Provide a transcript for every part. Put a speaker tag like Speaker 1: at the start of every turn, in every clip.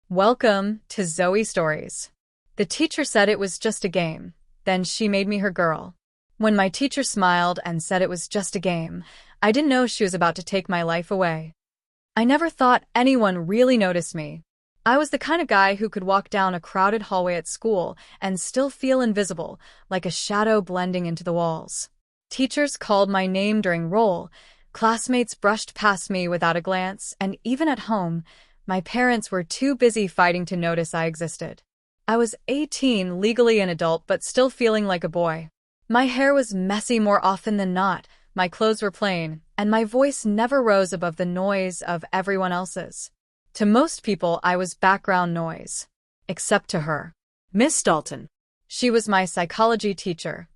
Speaker 1: Welcome to Zoe Stories. The teacher said it was just a game. Then she made me her girl. When my teacher smiled and said it was just a game, I didn't know she was about to take my life away. I never thought anyone really noticed me. I was the kind of guy who could walk down a crowded hallway at school and still feel invisible, like a shadow blending into the walls. Teachers called my name during roll, classmates brushed past me without a glance, and even at home, my parents were too busy fighting to notice I existed. I was 18, legally an adult, but still feeling like a boy. My hair was messy more often than not, my clothes were plain, and my voice never rose above the noise of everyone else's. To most people, I was background noise. Except to her. Miss Dalton. She was my psychology teacher.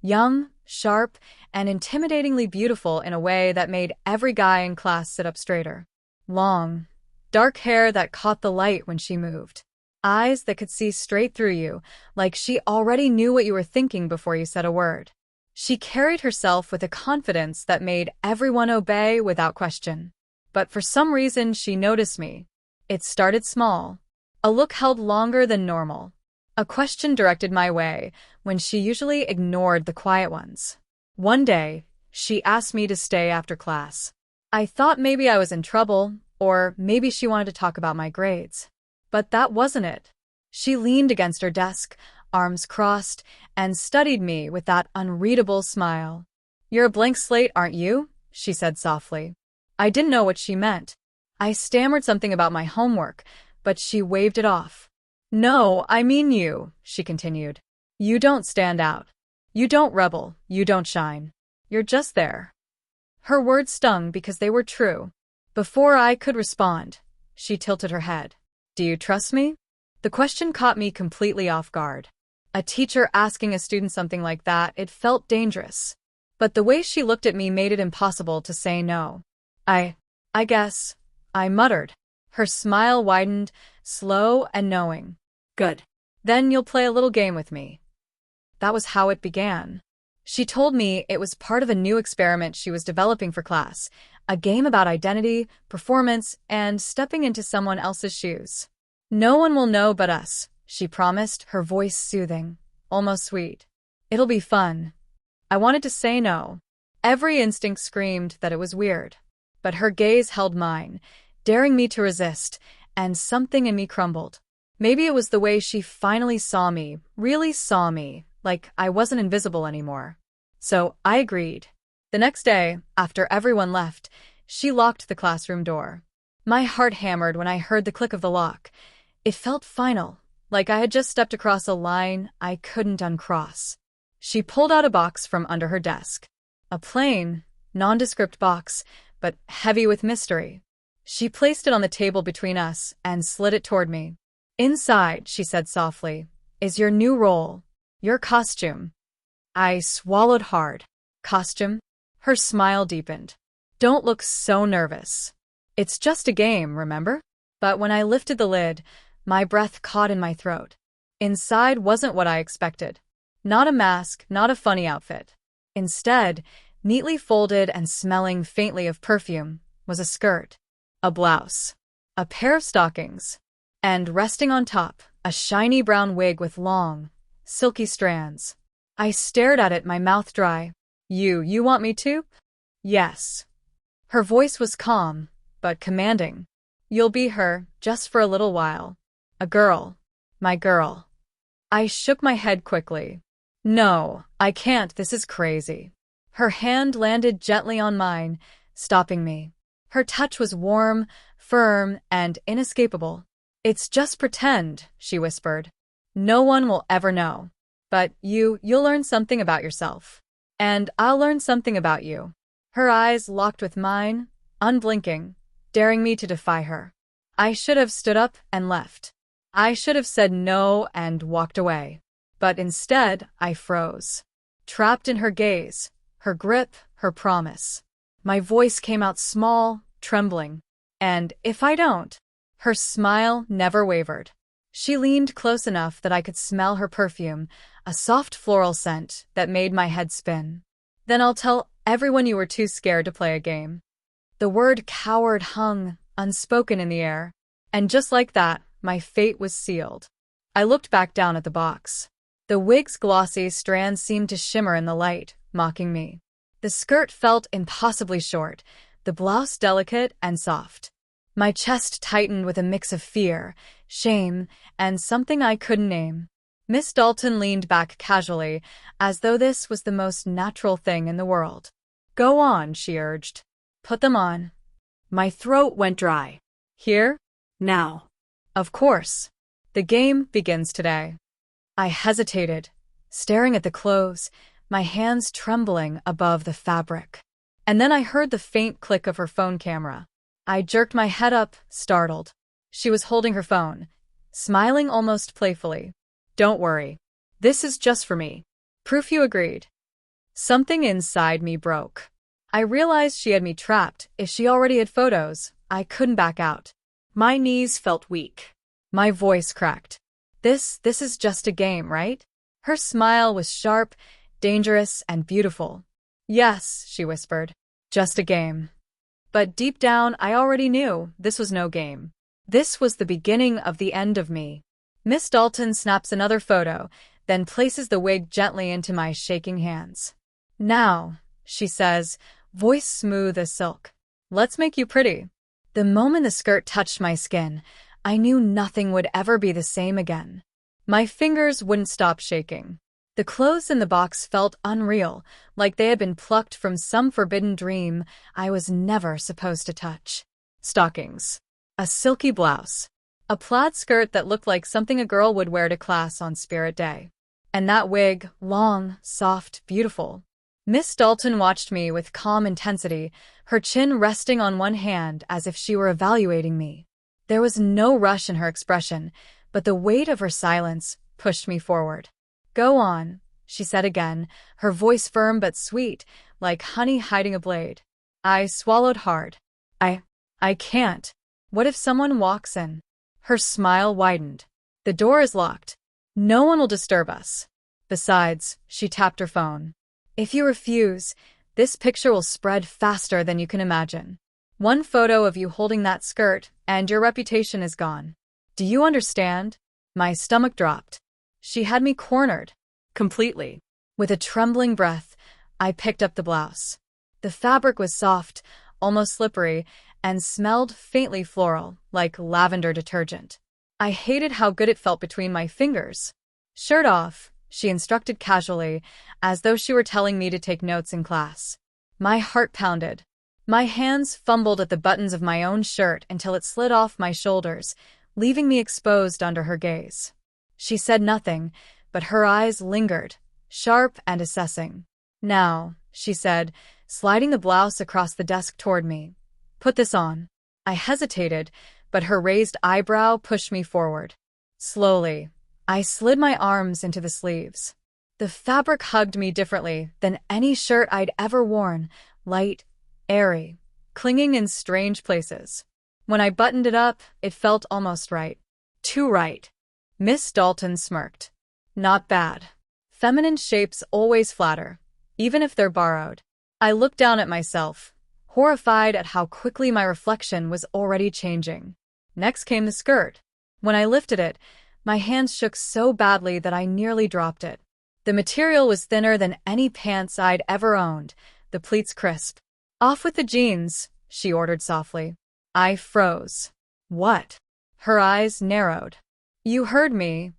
Speaker 1: Young, sharp, and intimidatingly beautiful in a way that made every guy in class sit up straighter. Long, dark hair that caught the light when she moved. Eyes that could see straight through you, like she already knew what you were thinking before you said a word. She carried herself with a confidence that made everyone obey without question. But for some reason, she noticed me. It started small. A look held longer than normal. A question directed my way, when she usually ignored the quiet ones. One day, she asked me to stay after class. I thought maybe I was in trouble, or maybe she wanted to talk about my grades. But that wasn't it. She leaned against her desk, arms crossed, and studied me with that unreadable smile. "You're a blank slate, aren't you?" she said softly. I didn't know what she meant. I stammered something about my homework, but she waved it off. "No, I mean you," she continued. "You don't stand out. You don't rebel. You don't shine. You're just there." Her words stung because they were true. Before I could respond, she tilted her head. "Do you trust me?" The question caught me completely off guard. A teacher asking a student something like that, it felt dangerous. But the way she looked at me made it impossible to say no. I guess, I muttered. Her smile widened, slow and knowing. "Good. Then you'll play a little game with me." That was how it began. She told me it was part of a new experiment she was developing for class, a game about identity, performance, and stepping into someone else's shoes. "No one will know but us," she promised, her voice soothing, almost sweet. "It'll be fun." I wanted to say no. Every instinct screamed that it was weird. But her gaze held mine, daring me to resist, and something in me crumbled. Maybe it was the way she finally saw me, really saw me, like I wasn't invisible anymore. So I agreed. The next day, after everyone left, she locked the classroom door. My heart hammered when I heard the click of the lock. It felt final, like I had just stepped across a line I couldn't uncross. She pulled out a box from under her desk. A plain, nondescript box, but heavy with mystery. She placed it on the table between us and slid it toward me. "Inside," she said softly, "is your new role, your costume." I swallowed hard. "Costume?" Her smile deepened. "Don't look so nervous. It's just a game, remember?" But when I lifted the lid, my breath caught in my throat. Inside wasn't what I expected. Not a mask, not a funny outfit. Instead, neatly folded and smelling faintly of perfume, was a skirt, a blouse, a pair of stockings, and resting on top, a shiny brown wig with long, silky strands. I stared at it, my mouth dry. You want me to?" "Yes." Her voice was calm, but commanding. "You'll be her, just for a little while. A girl. My girl." I shook my head quickly. "No, I can't, this is crazy." Her hand landed gently on mine, stopping me. Her touch was warm, firm, and inescapable. "It's just pretend," she whispered. "No one will ever know. But you'll learn something about yourself. And I'll learn something about you." Her eyes locked with mine, unblinking, daring me to defy her. I should have stood up and left. I should have said no and walked away. But instead, I froze. Trapped in her gaze, her grip, her promise. My voice came out small, trembling. "And if I don't?" Her smile never wavered. She leaned close enough that I could smell her perfume, a soft floral scent that made my head spin. "Then I'll tell everyone you were too scared to play a game." The word coward hung, unspoken in the air. And just like that, my fate was sealed. I looked back down at the box. The wig's glossy strands seemed to shimmer in the light, mocking me. The skirt felt impossibly short, the blouse delicate and soft. My chest tightened with a mix of fear, shame, and something I couldn't name. Miss Dalton leaned back casually, as though this was the most natural thing in the world. "Go on," she urged. "Put them on."
Speaker 2: My throat went dry.
Speaker 1: "Here?
Speaker 2: Now.
Speaker 1: Of course. The game begins today." I hesitated, staring at the clothes, my hands trembling above the fabric. And then I heard the faint click of her phone camera. I jerked my head up, startled. She was holding her phone, smiling almost playfully. "Don't worry. This is just for me. Proof you agreed." Something inside me broke. I realized she had me trapped. If she already had photos, I couldn't back out. My knees felt weak. My voice cracked. This is just a game, right?" Her smile was sharp, dangerous, and beautiful. "Yes," she whispered. "Just a game." But deep down, I already knew this was no game. This was the beginning of the end of me. Miss Dalton snaps another photo, then places the wig gently into my shaking hands. "Now," she says, voice smooth as silk. "Let's make you pretty." The moment the skirt touched my skin, I knew nothing would ever be the same again. My fingers wouldn't stop shaking. The clothes in the box felt unreal, like they had been plucked from some forbidden dream I was never supposed to touch. Stockings. A silky blouse. A plaid skirt that looked like something a girl would wear to class on Spirit Day. And that wig, long, soft, beautiful. Miss Dalton watched me with calm intensity, her chin resting on one hand as if she were evaluating me. There was no rush in her expression, but the weight of her silence pushed me forward. "Go on," she said again, her voice firm but sweet, like honey hiding a blade. I swallowed hard. I can't. What if someone walks in?" Her smile widened. "The door is locked. No one will disturb us. Besides," she tapped her phone, "if you refuse, this picture will spread faster than you can imagine. One photo of you holding that skirt, and your reputation is gone. Do you understand?" My stomach dropped. She had me cornered. Completely. With a trembling breath, I picked up the blouse. The fabric was soft, almost slippery, and smelled faintly floral, like lavender detergent. I hated how good it felt between my fingers. "Shirt off," she instructed casually, as though she were telling me to take notes in class. My heart pounded. My hands fumbled at the buttons of my own shirt until it slid off my shoulders, leaving me exposed under her gaze. She said nothing, but her eyes lingered, sharp and assessing. "Now," she said, sliding the blouse across the desk toward me. "Put this on." I hesitated, but her raised eyebrow pushed me forward. Slowly, I slid my arms into the sleeves. The fabric hugged me differently than any shirt I'd ever worn, light, airy, clinging in strange places. When I buttoned it up, it felt almost right. Too right. Miss Dalton smirked. "Not bad. Feminine shapes always flatter, even if they're borrowed." I looked down at myself, horrified at how quickly my reflection was already changing. Next came the skirt. When I lifted it, my hands shook so badly that I nearly dropped it. The material was thinner than any pants I'd ever owned, the pleats crisp. "Off with the jeans," she ordered softly. I froze. "What?" Her eyes narrowed. "You heard me."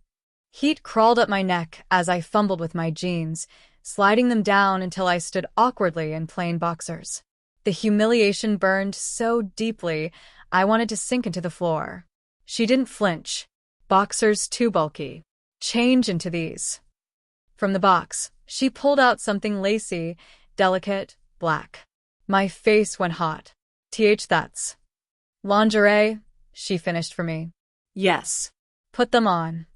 Speaker 1: Heat crawled up my neck as I fumbled with my jeans, sliding them down until I stood awkwardly in plain boxers. The humiliation burned so deeply, I wanted to sink into the floor. She didn't flinch. "Boxers too bulky. Change into these." From the box, she pulled out something lacy, delicate, black. My face went hot. That's lingerie," she finished for me.
Speaker 2: "Yes."
Speaker 1: "Put them on."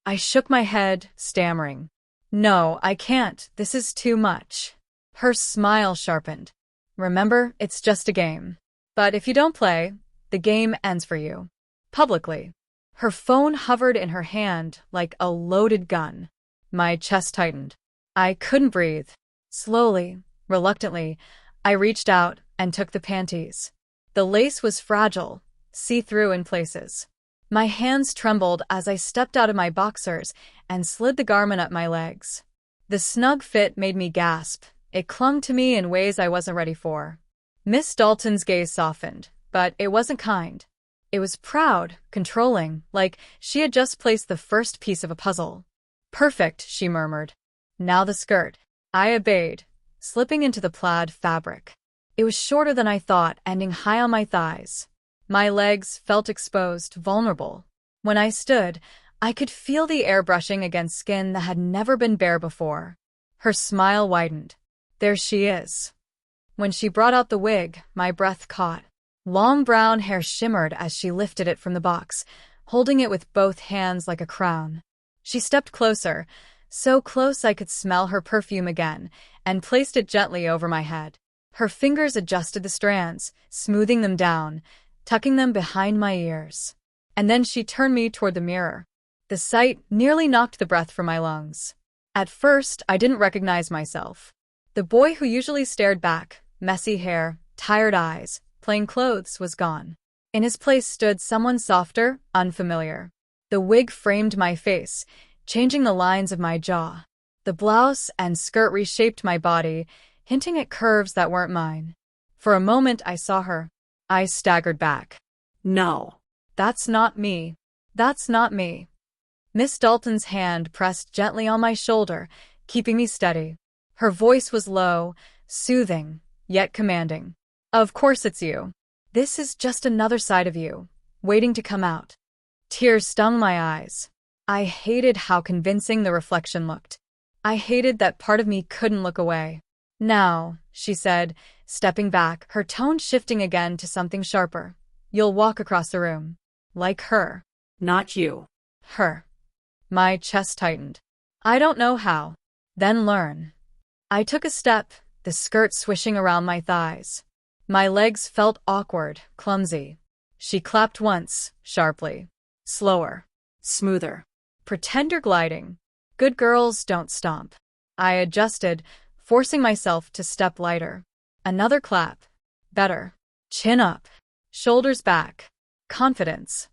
Speaker 1: I shook my head, stammering. "No, I can't. This is too much." Her smile sharpened. "Remember, it's just a game. But if you don't play, the game ends for you. Publicly." Her phone hovered in her hand like a loaded gun. My chest tightened. I couldn't breathe. Slowly, reluctantly, I reached out and took the panties. The lace was fragile, see-through in places. My hands trembled as I stepped out of my boxers and slid the garment up my legs. The snug fit made me gasp. It clung to me in ways I wasn't ready for. Miss Dalton's gaze softened, but it wasn't kind. It was proud, controlling, like she had just placed the first piece of a puzzle. "Perfect," she murmured. "Now the skirt." I obeyed, slipping into the plaid fabric. It was shorter than I thought, ending high on my thighs. My legs felt exposed, vulnerable. When I stood, I could feel the air brushing against skin that had never been bare before. Her smile widened. There she is. When she brought out the wig, my breath caught. Long brown hair shimmered as she lifted it from the box, holding it with both hands like a crown. She stepped closer, so close I could smell her perfume again, and placed it gently over my head. Her fingers adjusted the strands, smoothing them down, tucking them behind my ears. And then she turned me toward the mirror. The sight nearly knocked the breath from my lungs. At first, I didn't recognize myself. The boy who usually stared back, messy hair, tired eyes, plain clothes, was gone. In his place stood someone softer, unfamiliar. The wig framed my face, changing the lines of my jaw. The blouse and skirt reshaped my body, hinting at curves that weren't mine. For a moment, I saw her. I staggered back.
Speaker 2: No.
Speaker 1: That's not me. That's not me. Miss Dalton's hand pressed gently on my shoulder, keeping me steady. Her voice was low, soothing, yet commanding. "Of course it's you. This is just another side of you, waiting to come out." Tears stung my eyes. I hated how convincing the reflection looked. I hated that part of me couldn't look away. "Now," she said, stepping back, her tone shifting again to something sharper. "You'll walk across the room. Like her."
Speaker 2: Not you.
Speaker 1: Her. My chest tightened. "I don't know how." "Then learn." I took a step, the skirt swishing around my thighs. My legs felt awkward, clumsy. She clapped once, sharply. Slower.
Speaker 2: Smoother.
Speaker 1: "Pretend you're gliding. Good girls don't stomp." I adjusted, forcing myself to step lighter. Another clap. Better. Chin up. Shoulders back. Confidence.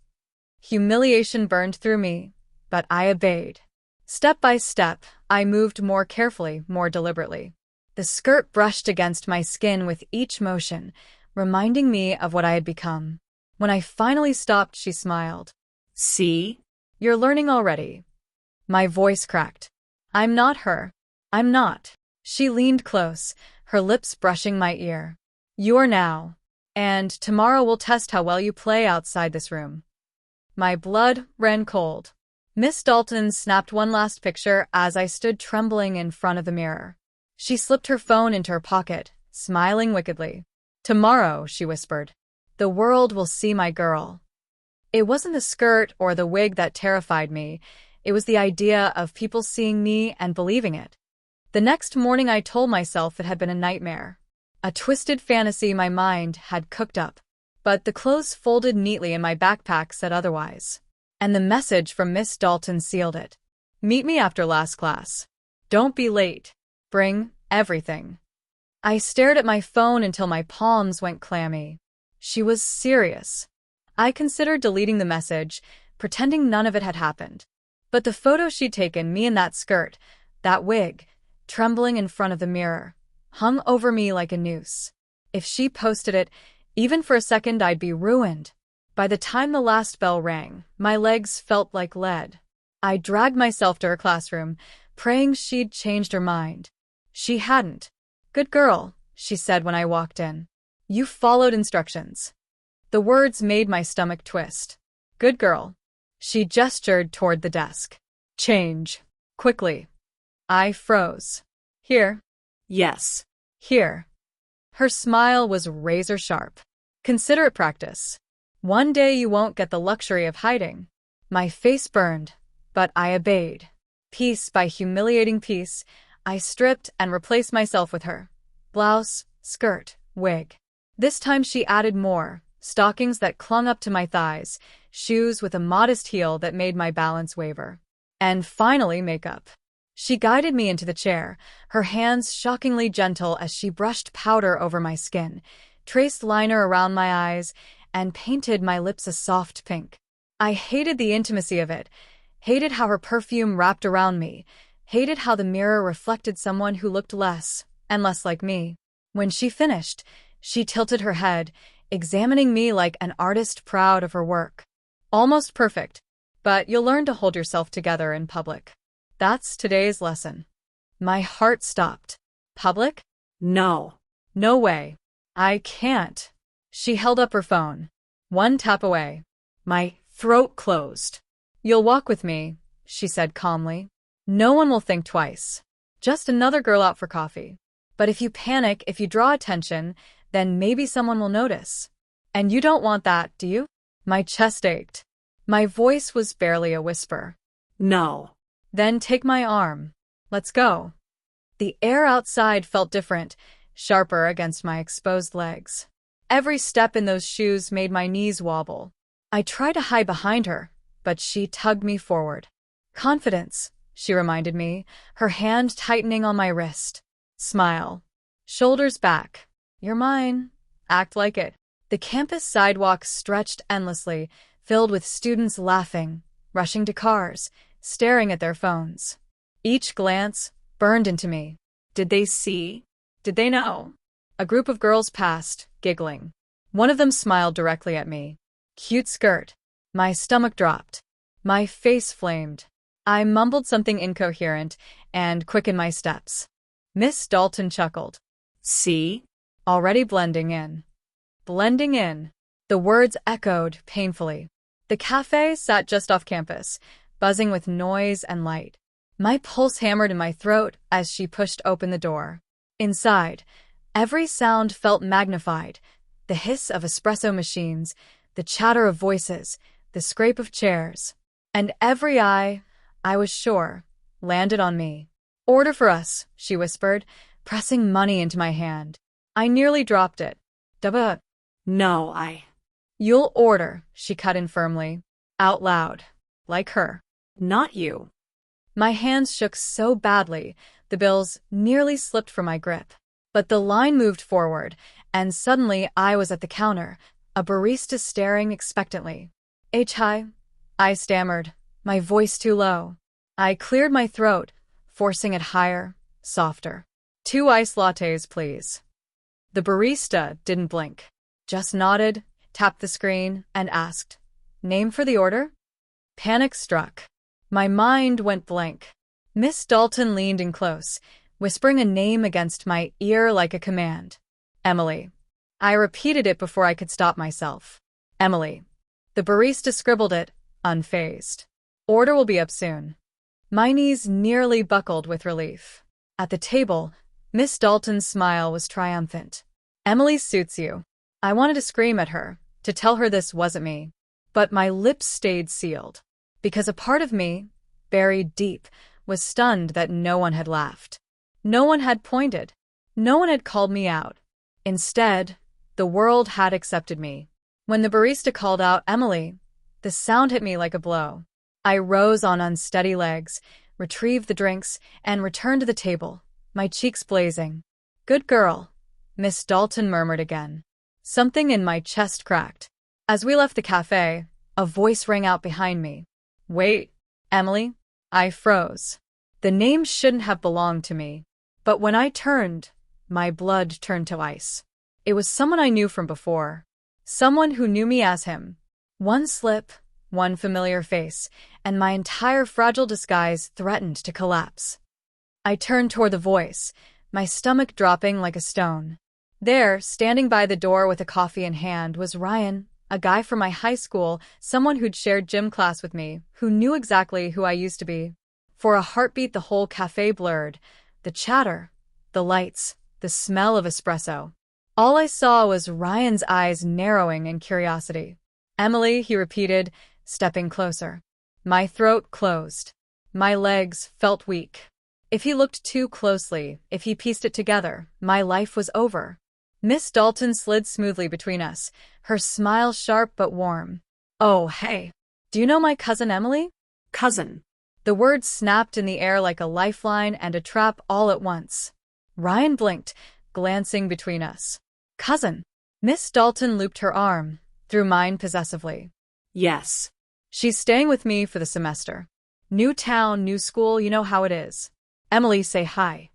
Speaker 1: Humiliation burned through me, but I obeyed. Step by step, I moved more carefully, more deliberately. The skirt brushed against my skin with each motion, reminding me of what I had become. When I finally stopped, she smiled.
Speaker 2: "See?
Speaker 1: You're learning already." My voice cracked. "I'm not her. I'm not." She leaned close, her lips brushing my ear. "You are now. And tomorrow we'll test how well you play outside this room." My blood ran cold. Miss Dalton snapped one last picture as I stood trembling in front of the mirror. She slipped her phone into her pocket, smiling wickedly. "Tomorrow," she whispered, "the world will see my girl." It wasn't the skirt or the wig that terrified me. It was the idea of people seeing me and believing it. The next morning I told myself it had been a nightmare. A twisted fantasy my mind had cooked up. But the clothes folded neatly in my backpack said otherwise. And the message from Miss Dalton sealed it. "Meet me after last class. Don't be late. Bring everything." I stared at my phone until my palms went clammy. She was serious. I considered deleting the message, pretending none of it had happened. But the photo she'd taken, me in that skirt, that wig, trembling in front of the mirror, hung over me like a noose. If she posted it, even for a second, I'd be ruined. By the time the last bell rang, my legs felt like lead. I dragged myself to her classroom, praying she'd changed her mind. She hadn't. "Good girl," she said when I walked in. "You followed instructions." The words made my stomach twist. "Good girl." She gestured toward the desk. "Change. Quickly." I froze. "Here."
Speaker 2: Yes.
Speaker 1: "Here." Her smile was razor sharp. "Consider it practice. One day you won't get the luxury of hiding." My face burned, but I obeyed. Piece by humiliating piece, I stripped and replaced myself with her. Blouse, skirt, wig. This time she added more, stockings that clung up to my thighs, shoes with a modest heel that made my balance waver. And finally, makeup. She guided me into the chair, her hands shockingly gentle as she brushed powder over my skin, traced liner around my eyes, and painted my lips a soft pink. I hated the intimacy of it, hated how her perfume wrapped around me, hated how the mirror reflected someone who looked less and less like me. When she finished, she tilted her head, examining me like an artist proud of her work. Almost perfect, but you'll learn to hold yourself together in public. That's today's lesson. My heart stopped. Public?
Speaker 2: No.
Speaker 1: No way. I can't. She held up her phone. One tap away. My throat closed. You'll walk with me, she said calmly. No one will think twice. Just another girl out for coffee. But if you panic, if you draw attention, then maybe someone will notice. And you don't want that, do you? My chest ached. My voice was barely a whisper.
Speaker 2: No.
Speaker 1: Then take my arm. Let's go. The air outside felt different, sharper against my exposed legs. Every step in those shoes made my knees wobble. I tried to hide behind her, but she tugged me forward. Confidence, she reminded me, her hand tightening on my wrist. Smile. Shoulders back. You're mine. Act like it. The campus sidewalk stretched endlessly, filled with students laughing, rushing to cars, staring at their phones. Each glance burned into me. Did they see? Did they know? A group of girls passed, giggling. One of them smiled directly at me. Cute skirt. My stomach dropped. My face flamed. I mumbled something incoherent and quickened my steps. Miss Dalton chuckled.
Speaker 2: See?
Speaker 1: Already blending in. Blending in. The words echoed painfully. The cafe sat just off campus, buzzing with noise and light. My pulse hammered in my throat as she pushed open the door. Inside, every sound felt magnified. The hiss of espresso machines, the chatter of voices, the scrape of chairs. And every eye, I was sure, landed on me. Order for us, she whispered, pressing money into my hand. I nearly dropped it. Duh.
Speaker 2: No,
Speaker 1: You'll order, she cut in firmly. Out loud. Like her.
Speaker 2: Not you.
Speaker 1: My hands shook so badly, the bills nearly slipped from my grip. But the line moved forward, and suddenly I was at the counter, a barista staring expectantly. Hi, I stammered, my voice too low. I cleared my throat, forcing it higher, softer. 2 iced lattes, please. The barista didn't blink, just nodded, tapped the screen, and asked, Name for the order? Panic struck. My mind went blank. Miss Dalton leaned in close, whispering a name against my ear like a command. Emily. I repeated it before I could stop myself. Emily. The barista scribbled it, unfazed. Order will be up soon. My knees nearly buckled with relief. At the table, Miss Dalton's smile was triumphant. Emily suits you. I wanted to scream at her, to tell her this wasn't me. But my lips stayed sealed. Because a part of me, buried deep, was stunned that no one had laughed. No one had pointed. No one had called me out. Instead, the world had accepted me. When the barista called out Emily, the sound hit me like a blow. I rose on unsteady legs, retrieved the drinks, and returned to the table, my cheeks blazing. Good girl, Miss Dalton murmured again. Something in my chest cracked. As we left the cafe, a voice rang out behind me. Wait, Emily? I froze. The name shouldn't have belonged to me. But when I turned, my blood turned to ice. It was someone I knew from before. Someone who knew me as him. One slip, one familiar face, and my entire fragile disguise threatened to collapse. I turned toward the voice, my stomach dropping like a stone. There, standing by the door with a coffee in hand, was Ryan, a guy from my high school, someone who'd shared gym class with me, who knew exactly who I used to be. For a heartbeat, the whole cafe blurred. The chatter, the lights, the smell of espresso. All I saw was Ryan's eyes narrowing in curiosity. Emily, he repeated, stepping closer. My throat closed. My legs felt weak. If he looked too closely, if he pieced it together, my life was over. Miss Dalton slid smoothly between us, her smile sharp but warm. Oh, hey. Do you know my cousin Emily?
Speaker 2: Cousin.
Speaker 1: The words snapped in the air like a lifeline and a trap all at once. Ryan blinked, glancing between us. Cousin. Miss Dalton looped her arm, through mine possessively.
Speaker 2: Yes.
Speaker 1: She's staying with me for the semester. New town, new school, you know how it is. Emily, say hi.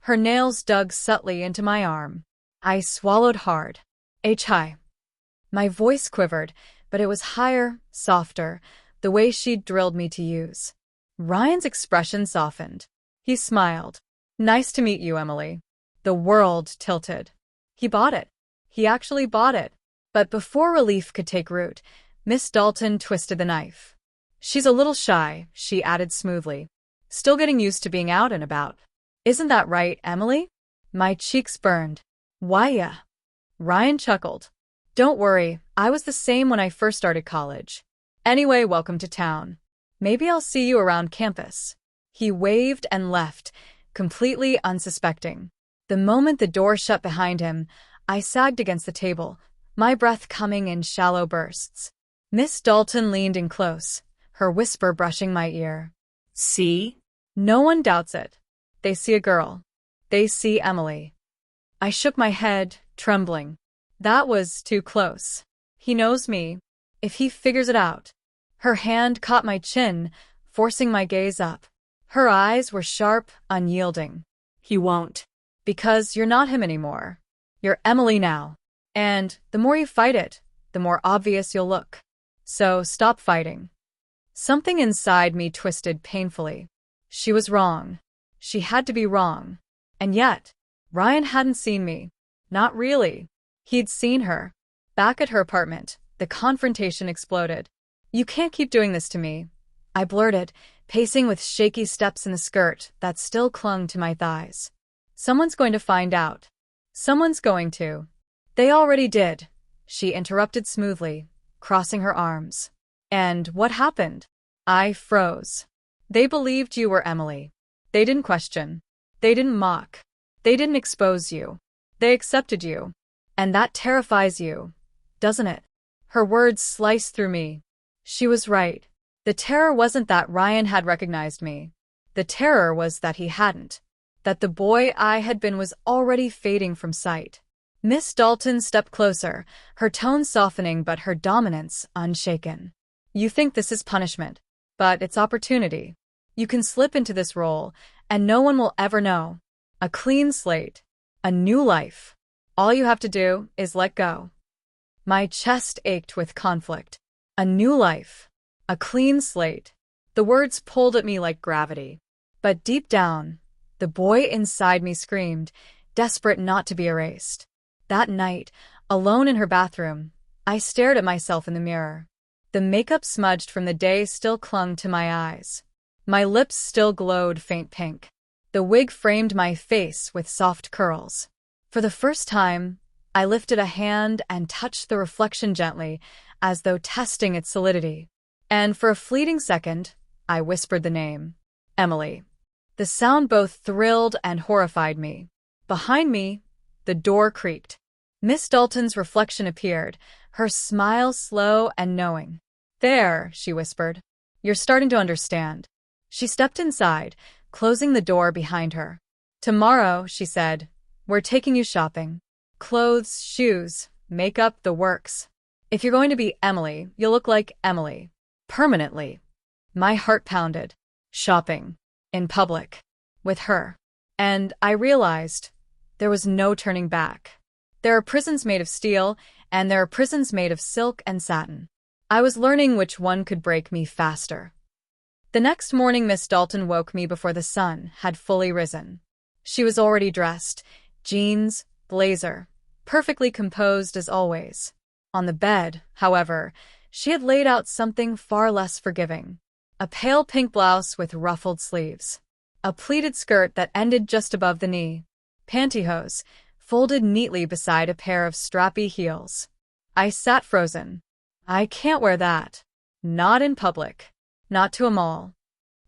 Speaker 1: Her nails dug subtly into my arm. I swallowed hard. Hi. My voice quivered, but it was higher, softer, the way she'd drilled me to use. Ryan's expression softened. He smiled. Nice to meet you, Emily. The world tilted. He bought it. He actually bought it. But before relief could take root, Miss Dalton twisted the knife. She's a little shy, she added smoothly. Still getting used to being out and about. Isn't that right, Emily? My cheeks burned. Why, yeah. Ryan chuckled. Don't worry, I was the same when I first started college. Anyway, welcome to town. Maybe I'll see you around campus. He waved and left, completely unsuspecting. The moment the door shut behind him, I sagged against the table, my breath coming in shallow bursts. Miss Dalton leaned in close, her whisper brushing my ear.
Speaker 2: See?
Speaker 1: No one doubts it. They see a girl. They see Emily. I shook my head, trembling. That was too close. He knows me. If he figures it out. Her hand caught my chin, forcing my gaze up. Her eyes were sharp, unyielding.
Speaker 2: He won't.
Speaker 1: Because you're not him anymore. You're Emily now. And the more you fight it, the more obvious you'll look. So stop fighting. Something inside me twisted painfully. She was wrong. She had to be wrong. And yet, Ryan hadn't seen me. Not really. He'd seen her. Back at her apartment, the confrontation exploded. You can't keep doing this to me, I blurted, pacing with shaky steps in the skirt that still clung to my thighs. Someone's going to find out. Someone's going to. They already did, she interrupted smoothly, crossing her arms. And what happened? I froze. They believed you were Emily. They didn't question. They didn't mock. They didn't expose you. They accepted you. And that terrifies you, doesn't it? Her words sliced through me. She was right. The terror wasn't that Ryan had recognized me. The terror was that he hadn't. That the boy I had been was already fading from sight. Miss Dalton stepped closer, her tone softening but her dominance unshaken. You think this is punishment, but it's opportunity. You can slip into this role, and no one will ever know. A clean slate. A new life. All you have to do is let go. My chest ached with conflict. A new life. A clean slate. The words pulled at me like gravity. But deep down, the boy inside me screamed, desperate not to be erased. That night, alone in her bathroom, I stared at myself in the mirror. The makeup smudged from the day still clung to my eyes. My lips still glowed faint pink. The wig framed my face with soft curls. For the first time, I lifted a hand and touched the reflection gently, as though testing its solidity. And for a fleeting second, I whispered the name. Emily. The sound both thrilled and horrified me. Behind me, the door creaked. Miss Dalton's reflection appeared, her smile slow and knowing. There, she whispered. You're starting to understand. She stepped inside, closing the door behind her. Tomorrow, she said, we're taking you shopping. Clothes, shoes, makeup, the works. If you're going to be Emily, you'll look like Emily. Permanently. My heart pounded. Shopping. In public. With her. And I realized there was no turning back. There are prisons made of steel, and there are prisons made of silk and satin. I was learning which one could break me faster. The next morning, Miss Dalton woke me before the sun had fully risen. She was already dressed, jeans, blazer, perfectly composed as always. On the bed, however, she had laid out something far less forgiving. A pale pink blouse with ruffled sleeves. A pleated skirt that ended just above the knee. Pantyhose, folded neatly beside a pair of strappy heels. I sat frozen. I can't wear that. Not in public. Not to a mall.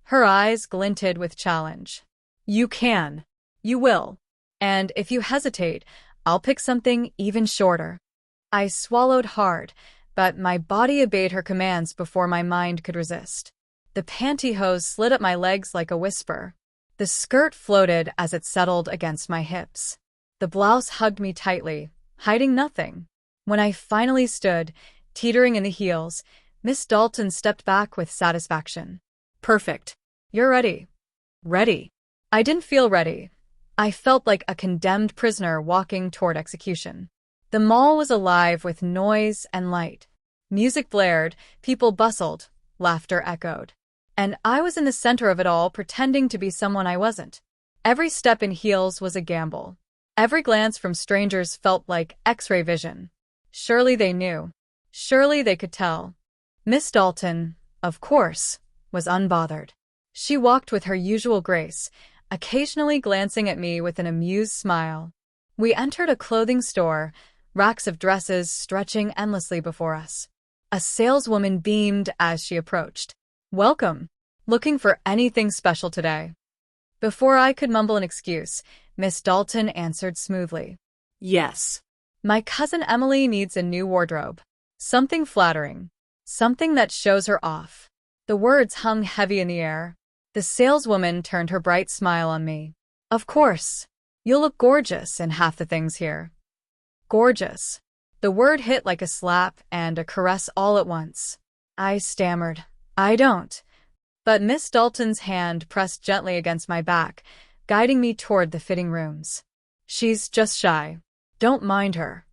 Speaker 1: Her eyes glinted with challenge. You can. You will. And if you hesitate, I'll pick something even shorter. I swallowed hard, but my body obeyed her commands before my mind could resist. The pantyhose slid up my legs like a whisper. The skirt floated as it settled against my hips. The blouse hugged me tightly, hiding nothing. When I finally stood, teetering in the heels, Miss Dalton stepped back with satisfaction.
Speaker 2: Perfect.
Speaker 1: You're ready.
Speaker 2: Ready.
Speaker 1: I didn't feel ready. I felt like a condemned prisoner walking toward execution. The mall was alive with noise and light. Music blared, people bustled, laughter echoed. And I was in the center of it all, pretending to be someone I wasn't. Every step in heels was a gamble. Every glance from strangers felt like X-ray vision. Surely they knew. Surely they could tell. Miss Dalton, of course, was unbothered. She walked with her usual grace, occasionally glancing at me with an amused smile. We entered a clothing store, racks of dresses stretching endlessly before us. A saleswoman beamed as she approached. Welcome. Looking for anything special today? Before I could mumble an excuse, Miss Dalton answered smoothly.
Speaker 2: Yes.
Speaker 1: My cousin Emily needs a new wardrobe. Something flattering. Something that shows her off. The words hung heavy in the air. The saleswoman turned her bright smile on me. Of course. You'll look gorgeous in half the things here. Gorgeous. The word hit like a slap and a caress all at once. I stammered. I don't. But Miss Dalton's hand pressed gently against my back, guiding me toward the fitting rooms. She's just shy. Don't mind her.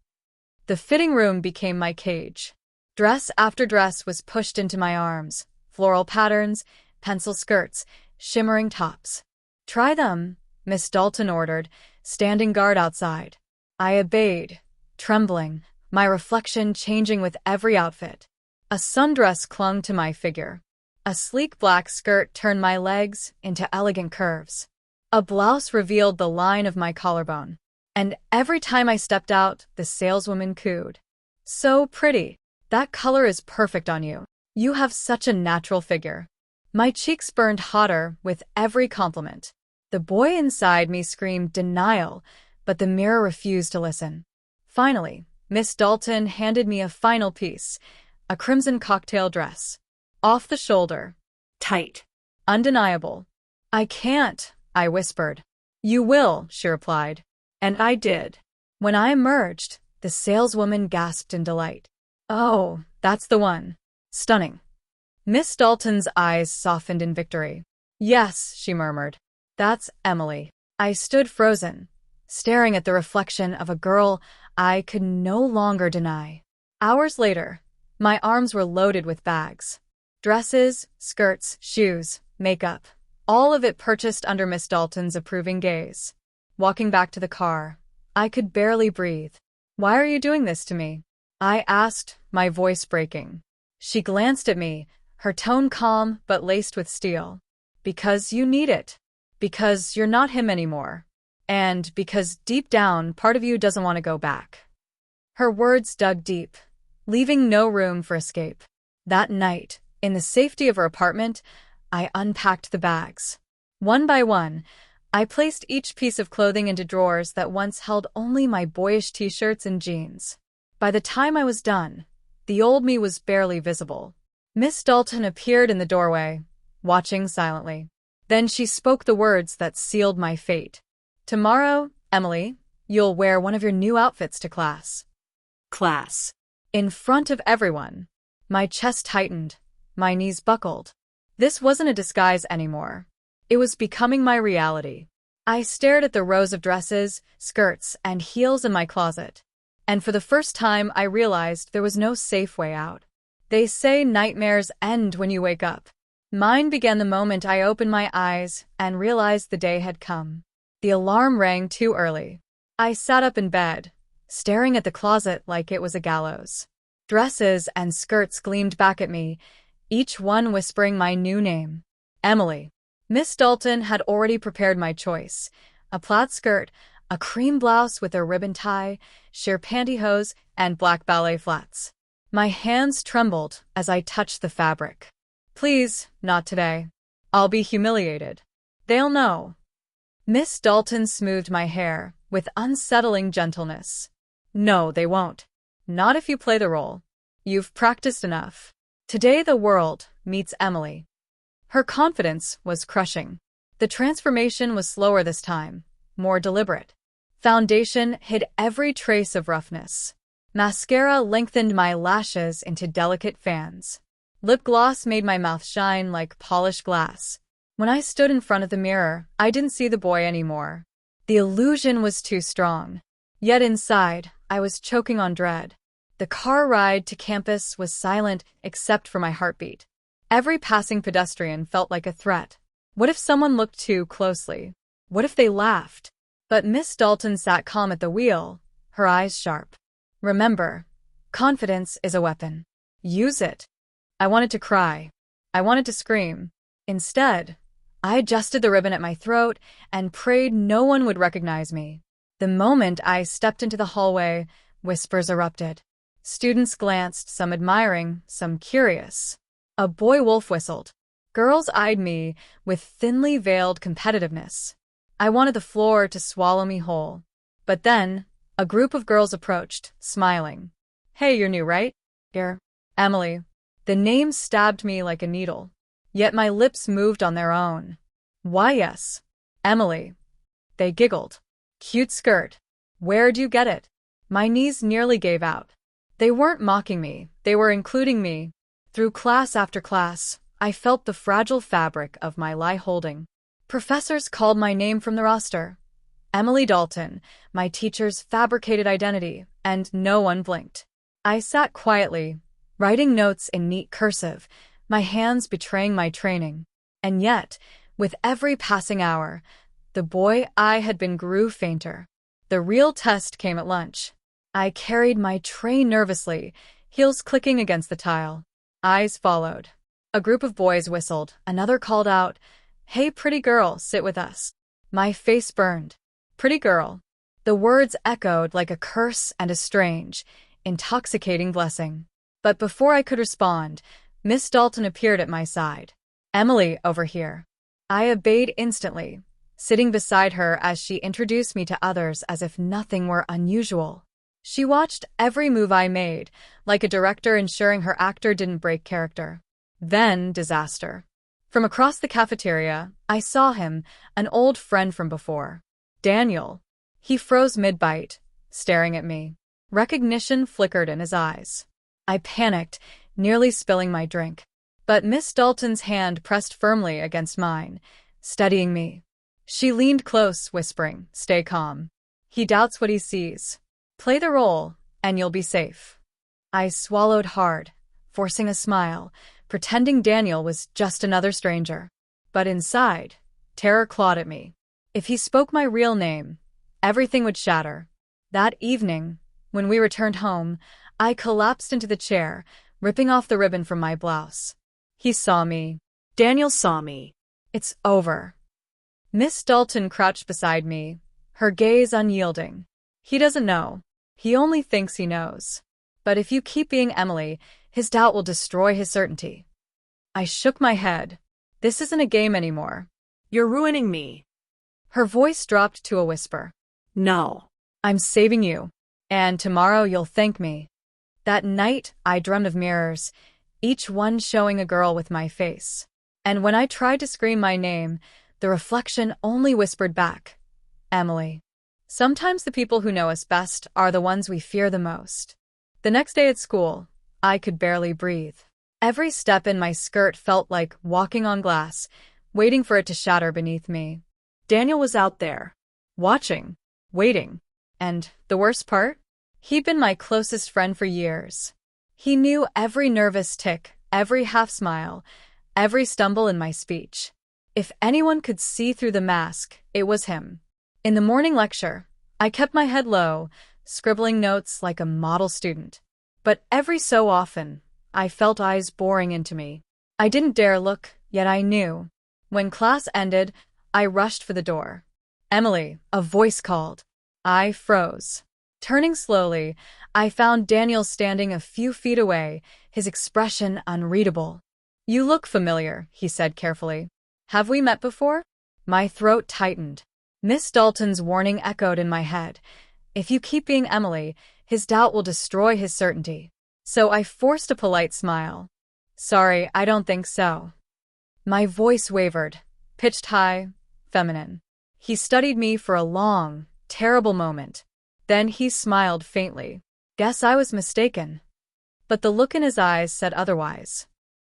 Speaker 1: The fitting room became my cage. Dress after dress was pushed into my arms. Floral patterns, pencil skirts, shimmering tops. Try them, Miss Dalton ordered, standing guard outside. I obeyed, trembling, my reflection changing with every outfit. A sundress clung to my figure. A sleek black skirt turned my legs into elegant curves. A blouse revealed the line of my collarbone. And every time I stepped out, the saleswoman cooed. So pretty. That color is perfect on you. You have such a natural figure. My cheeks burned hotter with every compliment. The boy inside me screamed denial, but the mirror refused to listen. Finally, Miss Dalton handed me a final piece, a crimson cocktail dress. Off the shoulder.
Speaker 2: Tight.
Speaker 1: Undeniable. I can't, I whispered. You will, she replied. And I did. When I emerged, the saleswoman gasped in delight. Oh, that's the one. Stunning. Miss Dalton's eyes softened in victory. Yes, she murmured. That's Emily. I stood frozen, staring at the reflection of a girl I could no longer deny. Hours later, my arms were loaded with bags. Dresses, skirts, shoes, makeup, all of it purchased under Miss Dalton's approving gaze. Walking back to the car, I could barely breathe. Why are you doing this to me? I asked, my voice breaking. She glanced at me, her tone calm but laced with steel. Because you need it. Because you're not him anymore. And because deep down, part of you doesn't want to go back. Her words dug deep, leaving no room for escape. That night, in the safety of her apartment, I unpacked the bags. One by one, I placed each piece of clothing into drawers that once held only my boyish t-shirts and jeans. By the time I was done, the old me was barely visible. Miss Dalton appeared in the doorway, watching silently. Then she spoke the words that sealed my fate. Tomorrow, Emily, you'll wear one of your new outfits to class.
Speaker 2: Class.
Speaker 1: In front of everyone. My chest tightened, my knees buckled. This wasn't a disguise anymore. It was becoming my reality. I stared at the rows of dresses, skirts, and heels in my closet. And for the first time, I realized there was no safe way out. They say nightmares end when you wake up. Mine began the moment I opened my eyes and realized the day had come. The alarm rang too early. I sat up in bed, staring at the closet like it was a gallows. Dresses and skirts gleamed back at me, each one whispering my new name. Emily. Miss Dalton had already prepared my choice. A plaid skirt, a cream blouse with a ribbon tie, sheer pantyhose, and black ballet flats. My hands trembled as I touched the fabric. Please, not today. I'll be humiliated. They'll know. Miss Dalton smoothed my hair with unsettling gentleness. No, they won't. Not if you play the role. You've practiced enough. Today the world meets Emily. Her confidence was crushing. The transformation was slower this time, more deliberate. Foundation hid every trace of roughness. Mascara lengthened my lashes into delicate fans. Lip gloss made my mouth shine like polished glass. When I stood in front of the mirror, I didn't see the boy anymore. The illusion was too strong. Yet inside, I was choking on dread. The car ride to campus was silent except for my heartbeat. Every passing pedestrian felt like a threat. What if someone looked too closely? What if they laughed? But Miss Dalton sat calm at the wheel, her eyes sharp. Remember, confidence is a weapon. Use it. I wanted to cry. I wanted to scream. Instead, I adjusted the ribbon at my throat and prayed no one would recognize me. The moment I stepped into the hallway, whispers erupted. Students glanced, some admiring, some curious. A boy wolf whistled. Girls eyed me with thinly veiled competitiveness. I wanted the floor to swallow me whole. But then, a group of girls approached, smiling. Hey, you're new, right? Here. Emily. The name stabbed me like a needle. Yet my lips moved on their own. Why, yes. Emily. They giggled. Cute skirt. Where'd you get it? My knees nearly gave out. They weren't mocking me, they were including me. Through class after class, I felt the fragile fabric of my lie holding. Professors called my name from the roster. Emily Dalton, my teacher's fabricated identity, and no one blinked. I sat quietly, writing notes in neat cursive, my hands betraying my training. And yet, with every passing hour, the boy I had been grew fainter. The real test came at lunch. I carried my tray nervously, heels clicking against the tile. Eyes followed. A group of boys whistled. Another called out, "Hey, pretty girl, sit with us." My face burned. Pretty girl. The words echoed like a curse and a strange, intoxicating blessing. But before I could respond, Miss Dalton appeared at my side. Emily, over here. I obeyed instantly, sitting beside her as she introduced me to others as if nothing were unusual. She watched every move I made, like a director ensuring her actor didn't break character. Then, disaster. From across the cafeteria, I saw him, an old friend from before. Daniel. He froze mid-bite, staring at me. Recognition flickered in his eyes. I panicked, nearly spilling my drink. But Miss Dalton's hand pressed firmly against mine, steadying me. She leaned close, whispering, "Stay calm. He doubts what he sees. Play the role, and you'll be safe." I swallowed hard, forcing a smile, pretending Daniel was just another stranger. But inside, terror clawed at me. If he spoke my real name, everything would shatter. That evening, when we returned home, I collapsed into the chair, ripping off the ribbon from my blouse. He saw me.
Speaker 2: Daniel saw me.
Speaker 1: It's over. Miss Dalton crouched beside me, her gaze unyielding. He doesn't know. He only thinks he knows. But if you keep being Emily, his doubt will destroy his certainty. I shook my head. This isn't a game anymore.
Speaker 2: You're ruining me.
Speaker 1: Her voice dropped to a whisper.
Speaker 2: No.
Speaker 1: I'm saving you. And tomorrow you'll thank me. That night, I dreamed of mirrors, each one showing a girl with my face. And when I tried to scream my name, the reflection only whispered back, Emily. Sometimes the people who know us best are the ones we fear the most. The next day at school, I could barely breathe. Every step in my skirt felt like walking on glass, waiting for it to shatter beneath me. Daniel was out there, watching, waiting. And the worst part? He'd been my closest friend for years. He knew every nervous tick, every half-smile, every stumble in my speech. If anyone could see through the mask, it was him. In the morning lecture, I kept my head low, scribbling notes like a model student. But every so often, I felt eyes boring into me. I didn't dare look, yet I knew. When class ended, I rushed for the door. Emily, a voice called. I froze. Turning slowly, I found Daniel standing a few feet away, his expression unreadable. You look familiar, he said carefully. Have we met before? My throat tightened. Miss Dalton's warning echoed in my head. If you keep being Emily, his doubt will destroy his certainty. So I forced a polite smile. Sorry, I don't think so. My voice wavered, pitched high, feminine. He studied me for a long, terrible moment. Then he smiled faintly. Guess I was mistaken. But the look in his eyes said otherwise.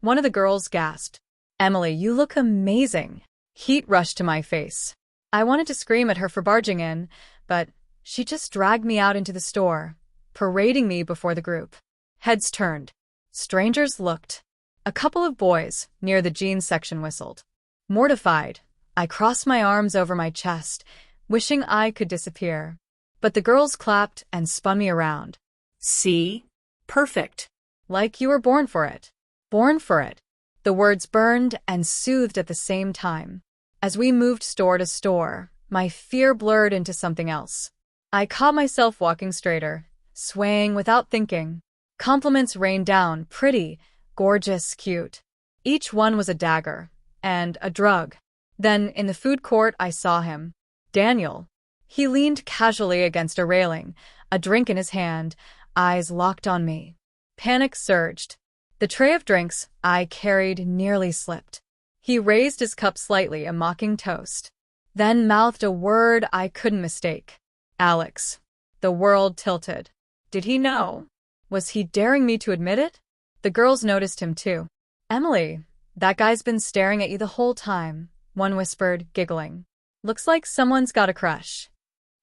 Speaker 1: One of the girls gasped. "Emily, you look amazing." Heat rushed to my face. I wanted to scream at her for barging in, but she just dragged me out into the store, parading me before the group. Heads turned. Strangers looked. A couple of boys, near the jeans section, whistled. Mortified, I crossed my arms over my chest, wishing I could disappear. But the girls clapped and spun me around.
Speaker 2: See? Perfect.
Speaker 1: Like you were born for it. Born for it. The words burned and soothed at the same time. As we moved store to store, my fear blurred into something else. I caught myself walking straighter, swaying without thinking. Compliments rained down, pretty, gorgeous, cute. Each one was a dagger and a drug. Then, in the food court, I saw him. Daniel. He leaned casually against a railing, a drink in his hand, eyes locked on me. Panic surged. The tray of drinks I carried nearly slipped. He raised his cup slightly, a mocking toast, then mouthed a word I couldn't mistake. Alex. The world tilted. Did he know? Was he daring me to admit it? The girls noticed him too. Emily, that guy's been staring at you the whole time, one whispered, giggling. Looks like someone's got a crush.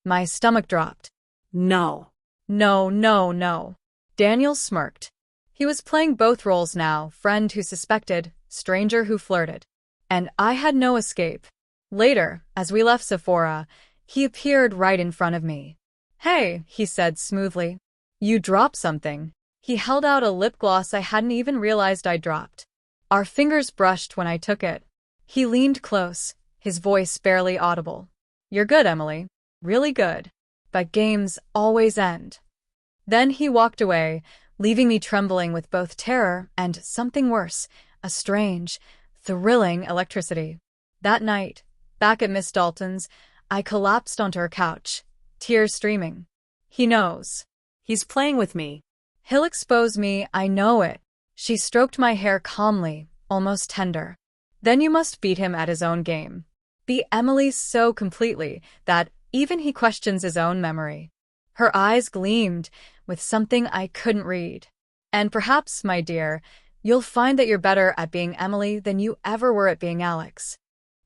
Speaker 1: My stomach dropped.
Speaker 2: No.
Speaker 1: No. Daniel smirked. He was playing both roles now, friend who suspected, stranger who flirted. And I had no escape. Later, as we left Sephora, he appeared right in front of me. Hey, he said smoothly. You dropped something. He held out a lip gloss I hadn't even realized I'd dropped. Our fingers brushed when I took it. He leaned close, his voice barely audible. You're good, Emily. Really good. But games always end. Then he walked away, leaving me trembling with both terror and something worse, a strange, thrilling electricity. That night, back at Miss Dalton's, I collapsed onto her couch, tears streaming. He knows.
Speaker 2: He's playing with me.
Speaker 1: He'll expose me, I know it. She stroked my hair calmly, almost tender. Then you must beat him at his own game. Beat Emily so completely that even he questions his own memory. Her eyes gleamed with something I couldn't read. And perhaps, my dear, you'll find that you're better at being Emily than you ever were at being Alex.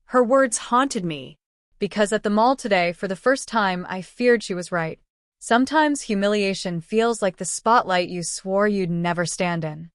Speaker 2: Her words haunted me.
Speaker 1: Because at the mall today, for the first time, I feared she was right. Sometimes humiliation feels like the spotlight you swore you'd never stand in.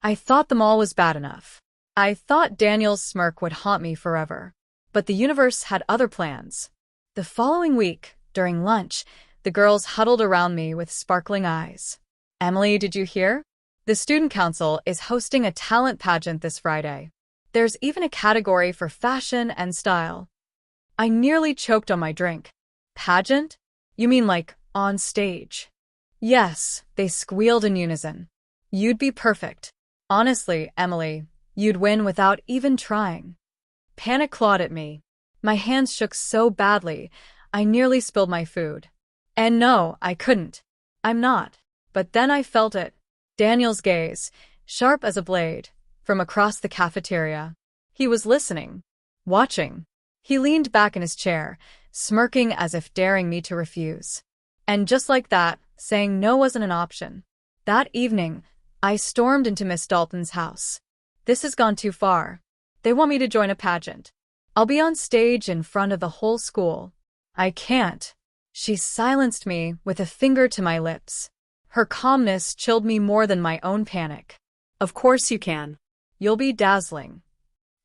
Speaker 1: I thought the mall was bad enough. I thought Daniel's smirk would haunt me forever. But the universe had other plans. The following week, during lunch, the girls huddled around me with sparkling eyes. Emily, did you hear? The student council is hosting a talent pageant this Friday. There's even a category for fashion and style. I nearly choked on my drink. Pageant? You mean like on stage? Yes, they squealed in unison. You'd be perfect. Honestly, Emily, you'd win without even trying. Panic clawed at me. My hands shook so badly, I nearly spilled my food. And no, I couldn't. I'm not. But then I felt it. Daniel's gaze, sharp as a blade, from across the cafeteria. He was listening. Watching. He leaned back in his chair, smirking as if daring me to refuse. And just like that, saying no wasn't an option. That evening, I stormed into Miss Dalton's house. This has gone too far. They want me to join a pageant. I'll be on stage in front of the whole school. I can't. She silenced me with a finger to my lips. Her calmness chilled me more than my own panic.
Speaker 2: Of course you can.
Speaker 1: You'll be dazzling.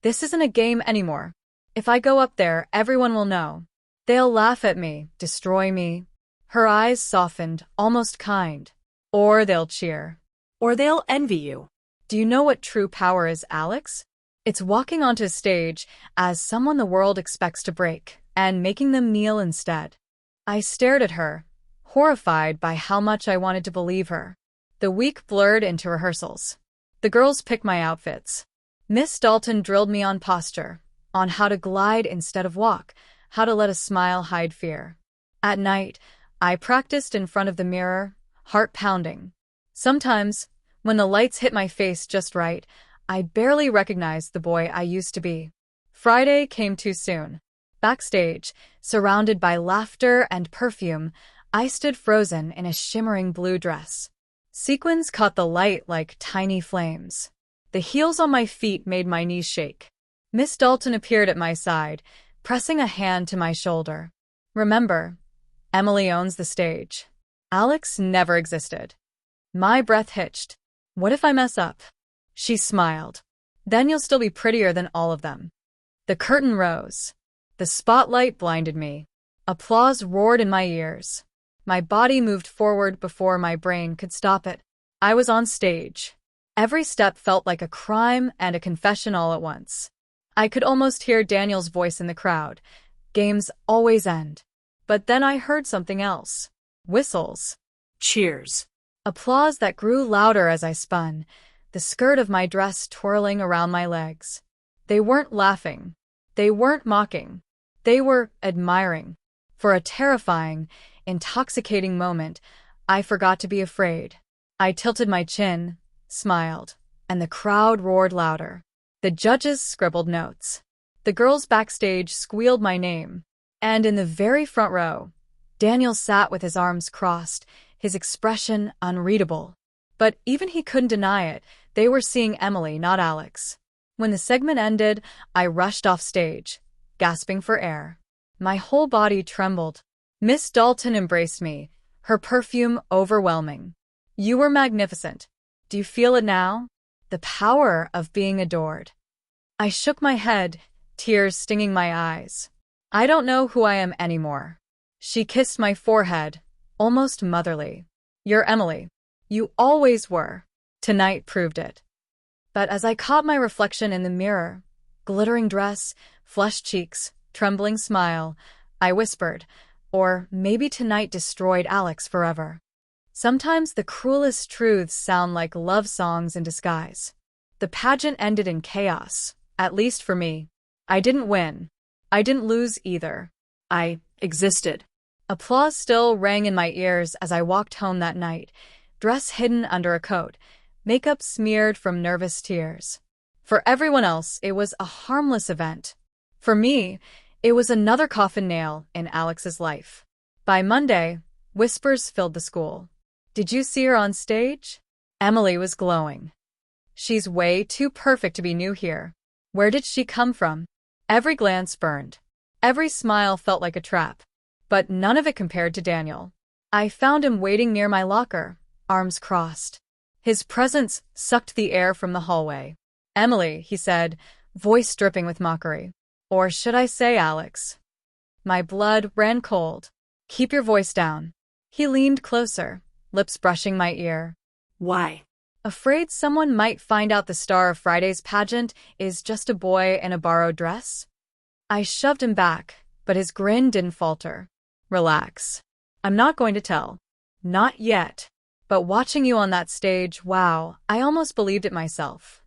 Speaker 1: This isn't a game anymore. If I go up there, everyone will know. They'll laugh at me, destroy me. Her eyes softened, almost kind. Or they'll cheer.
Speaker 2: Or they'll envy you.
Speaker 1: Do you know what true power is, Alex? It's walking onto a stage as someone the world expects to break, and making them kneel instead. I stared at her, horrified by how much I wanted to believe her. The week blurred into rehearsals. The girls picked my outfits. Miss Dalton drilled me on posture, on how to glide instead of walk, how to let a smile hide fear. At night, I practiced in front of the mirror, heart pounding. Sometimes, when the lights hit my face just right, I barely recognized the boy I used to be. Friday came too soon. Backstage, surrounded by laughter and perfume, I stood frozen in a shimmering blue dress. Sequins caught the light like tiny flames. The heels on my feet made my knees shake. Miss Dalton appeared at my side, pressing a hand to my shoulder. Remember, Emily owns the stage. Alex never existed. My breath hitched. What if I mess up? She smiled. Then you'll still be prettier than all of them. The curtain rose. The spotlight blinded me. Applause roared in my ears. My body moved forward before my brain could stop it. I was on stage. Every step felt like a crime and a confession all at once. I could almost hear Daniel's voice in the crowd. Games always end. But then I heard something else. Whistles.
Speaker 2: Cheers.
Speaker 1: Applause that grew louder as I spun, the skirt of my dress twirling around my legs. They weren't laughing. They weren't mocking. They were admiring. For a terrifying, intoxicating moment, I forgot to be afraid. I tilted my chin, smiled, and the crowd roared louder. The judges scribbled notes. The girls backstage squealed my name. And in the very front row, Daniel sat with his arms crossed, his expression unreadable. But even he couldn't deny it, they were seeing Emily, not Alex. When the segment ended, I rushed off stage, gasping for air. My whole body trembled. Miss Dalton embraced me, her perfume overwhelming. You were magnificent. Do you feel it now? The power of being adored. I shook my head, tears stinging my eyes. I don't know who I am anymore. She kissed my forehead, almost motherly. You're Emily. You always were. Tonight proved it. But as I caught my reflection in the mirror, glittering dress, flushed cheeks, trembling smile, I whispered, or maybe tonight destroyed Alex forever. Sometimes the cruelest truths sound like love songs in disguise. The pageant ended in chaos, at least for me. I didn't win. I didn't lose either.
Speaker 2: I existed.
Speaker 1: Applause still rang in my ears as I walked home that night, dress hidden under a coat, makeup smeared from nervous tears. For everyone else, it was a harmless event. For me, it was another coffin nail in Alex's life. By Monday, whispers filled the school. Did you see her on stage? Emily was glowing. She's way too perfect to be new here. Where did she come from? Every glance burned. Every smile felt like a trap. But none of it compared to Daniel. I found him waiting near my locker, arms crossed. His presence sucked the air from the hallway. Emily, he said, voice dripping with mockery. Or should I say Alex? My blood ran cold. Keep your voice down. He leaned closer, lips brushing my ear.
Speaker 2: Why?
Speaker 1: Afraid someone might find out the star of Friday's pageant is just a boy in a borrowed dress? I shoved him back, but his grin didn't falter. Relax. I'm not going to tell. Not yet. But watching you on that stage, wow, I almost believed it myself.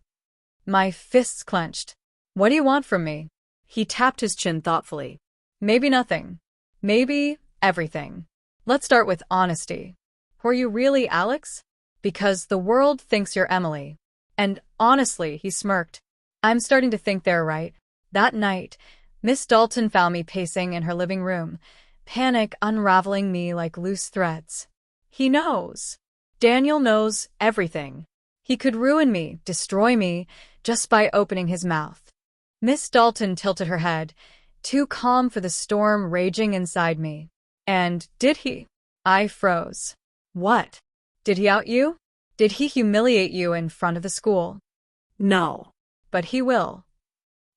Speaker 1: My fists clenched. What do you want from me?
Speaker 2: He tapped his chin thoughtfully.
Speaker 1: Maybe nothing. Maybe everything. Let's start with honesty. Were you really Alex? Because the world thinks you're Emily. And honestly, he smirked. I'm starting to think they're right. That night, Miss Dalton found me pacing in her living room, panic unraveling me like loose threads. He knows. Daniel knows everything. He could ruin me, destroy me, just by opening his mouth. Miss Dalton tilted her head, too calm for the storm raging inside me. And did he? I froze. What? Did he out you? Did he humiliate you in front of the school?
Speaker 2: No.
Speaker 1: But he will.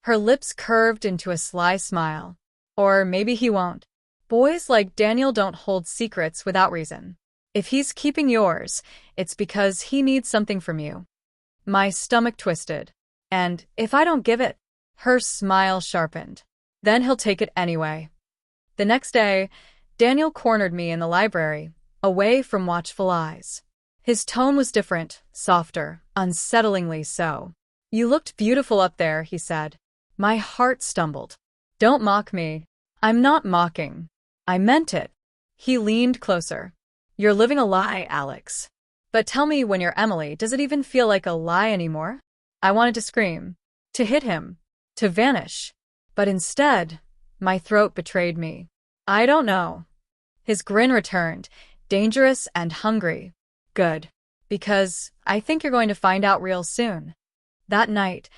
Speaker 1: Her lips curved into a sly smile. Or maybe he won't. Boys like Daniel don't hold secrets without reason. If he's keeping yours, it's because he needs something from you. My stomach twisted. And if I don't give it, her smile sharpened. Then he'll take it anyway. The next day, Daniel cornered me in the library, away from watchful eyes. His tone was different, softer, unsettlingly so. You looked beautiful up there, he said. My heart stumbled. Don't mock me. I'm not mocking. I meant it. He leaned closer. You're living a lie, Alex. But tell me, when you're Emily, does it even feel like a lie anymore? I wanted to scream, to hit him, to vanish. But instead, my throat betrayed me. I don't know. His grin returned, dangerous and hungry. Good. Because I think you're going to find out real soon. That night,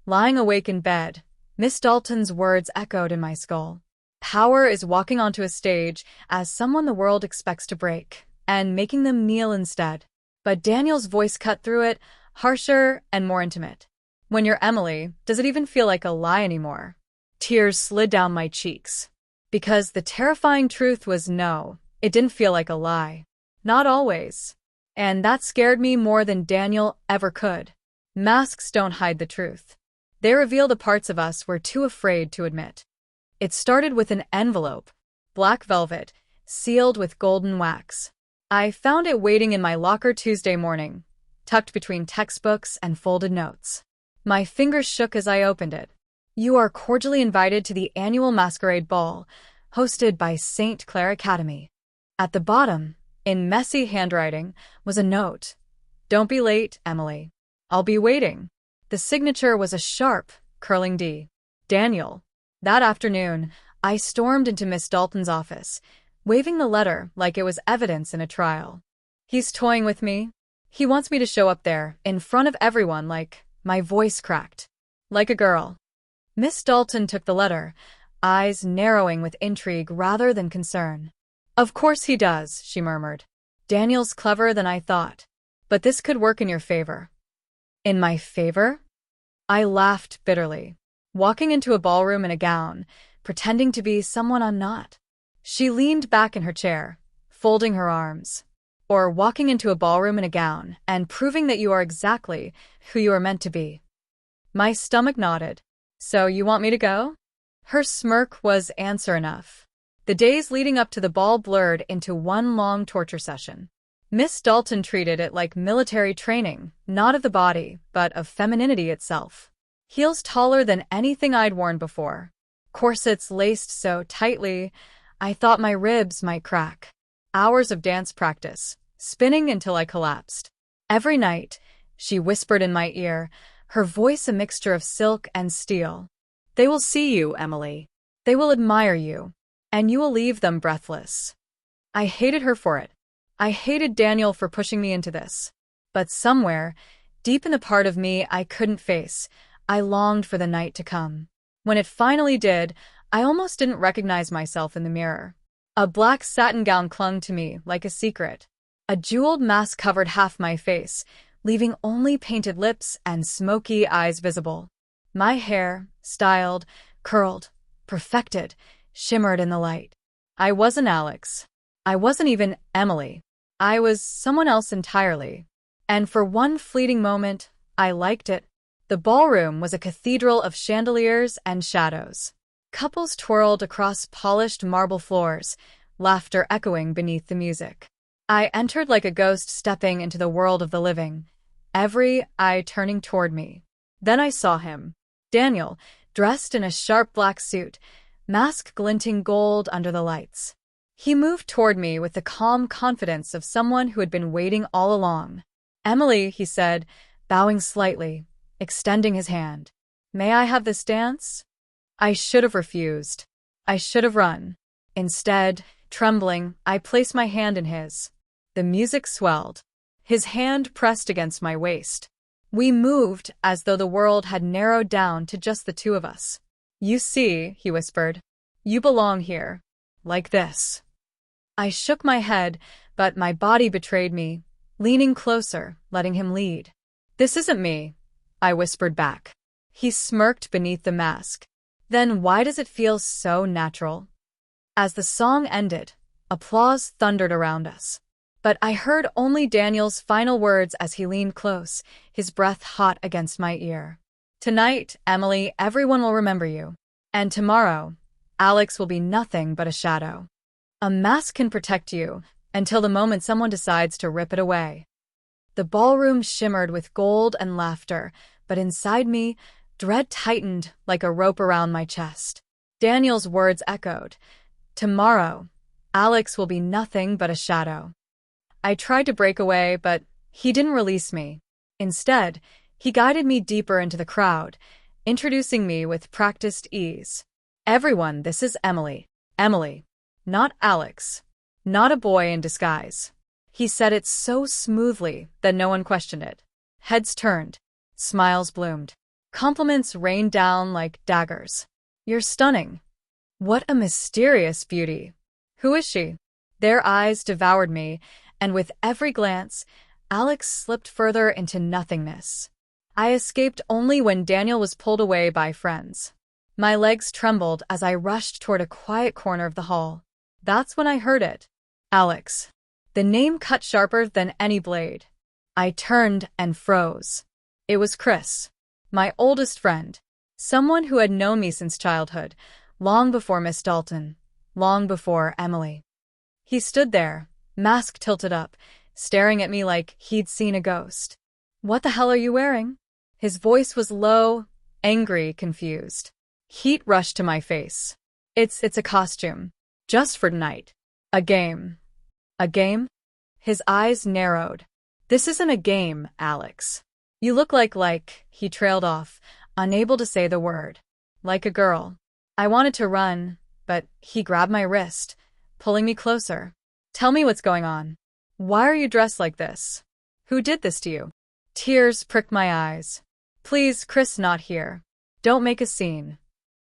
Speaker 1: lying awake in bed, Miss Dalton's words echoed in my skull. Power is walking onto a stage as someone the world expects to break, and making them kneel instead. But Daniel's voice cut through it, harsher and more intimate. When you're Emily, does it even feel like a lie anymore? Tears slid down my cheeks. Because the terrifying truth was no, it didn't feel like a lie. Not always. And that scared me more than Daniel ever could. Masks don't hide the truth. They reveal the parts of us we're too afraid to admit. It started with an envelope, black velvet, sealed with golden wax. I found it waiting in my locker Tuesday morning, tucked between textbooks and folded notes. My fingers shook as I opened it. You are cordially invited to the annual masquerade ball, hosted by St. Clair Academy. At the bottom, in messy handwriting, was a note. Don't be late, Emily. I'll be waiting. The signature was a sharp, curling D. Daniel. That afternoon, I stormed into Miss Dalton's office, waving the letter like it was evidence in a trial. He's toying with me. He wants me to show up there, in front of everyone, like my voice cracked. Like a girl. Miss Dalton took the letter, eyes narrowing with intrigue rather than concern. Of course he does, she murmured. Daniel's cleverer than I thought. But this could work in your favor. In my favor? I laughed bitterly. Walking into a ballroom in a gown, pretending to be someone I'm not. She leaned back in her chair, folding her arms. Or walking into a ballroom in a gown and proving that you are exactly who you are meant to be. My stomach nodded. So you want me to go? Her smirk was answer enough. The days leading up to the ball blurred into one long torture session. Miss Dalton treated it like military training, not of the body, but of femininity itself. Heels taller than anything I'd worn before. Corsets laced so tightly, I thought my ribs might crack. Hours of dance practice, spinning until I collapsed. Every night, she whispered in my ear, her voice a mixture of silk and steel. They will see you, Emily. They will admire you. And you will leave them breathless. I hated her for it. I hated Daniel for pushing me into this. But somewhere, deep in the part of me I couldn't face, I longed for the night to come. When it finally did, I almost didn't recognize myself in the mirror. A black satin gown clung to me like a secret. A jeweled mask covered half my face, leaving only painted lips and smoky eyes visible. My hair, styled, curled, perfected, shimmered in the light. I wasn't Alex. I wasn't even Emily. I was someone else entirely. And for one fleeting moment, I liked it. The ballroom was a cathedral of chandeliers and shadows. Couples twirled across polished marble floors, laughter echoing beneath the music. I entered like a ghost stepping into the world of the living, every eye turning toward me. Then I saw him. Daniel, dressed in a sharp black suit, mask glinting gold under the lights. He moved toward me with the calm confidence of someone who had been waiting all along. Emily, he said, bowing slightly, extending his hand. May I have this dance? I should have refused. I should have run. Instead, trembling, I placed my hand in his. The music swelled. His hand pressed against my waist. We moved as though the world had narrowed down to just the two of us. You see, he whispered, you belong here. Like this. I shook my head, but my body betrayed me, leaning closer, letting him lead. This isn't me, I whispered back. He smirked beneath the mask. Then why does it feel so natural? As the song ended, applause thundered around us. But I heard only Daniel's final words as he leaned close, his breath hot against my ear. Tonight, Emily, everyone will remember you. And tomorrow, Alex will be nothing but a shadow. A mask can protect you, until the moment someone decides to rip it away. The ballroom shimmered with gold and laughter, but inside me, dread tightened like a rope around my chest. Daniel's words echoed. Tomorrow, Alex will be nothing but a shadow. I tried to break away, but he didn't release me. Instead, he guided me deeper into the crowd, introducing me with practiced ease. Everyone, this is Emily. Emily. Not Alex. Not a boy in disguise. He said it so smoothly that no one questioned it. Heads turned. Smiles bloomed. Compliments rained down like daggers. You're stunning. What a mysterious beauty. Who is she? Their eyes devoured me, and with every glance, Alex slipped further into nothingness. I escaped only when Daniel was pulled away by friends. My legs trembled as I rushed toward a quiet corner of the hall. That's when I heard it. Alex. The name cut sharper than any blade. I turned and froze. It was Chris, my oldest friend, someone who had known me since childhood, long before Miss Dalton, long before Emily. He stood there, mask tilted up, staring at me like he'd seen a ghost. What the hell are you wearing? His voice was low, angry, confused. Heat rushed to my face. It's a costume. Just for tonight. A game. A game? His eyes narrowed. This isn't a game, Alex. You look like, he trailed off, unable to say the word. Like a girl. I wanted to run, but he grabbed my wrist, pulling me closer. Tell me what's going on. Why are you dressed like this? Who did this to you? Tears pricked my eyes. Please, Chris, not here. Don't make a scene.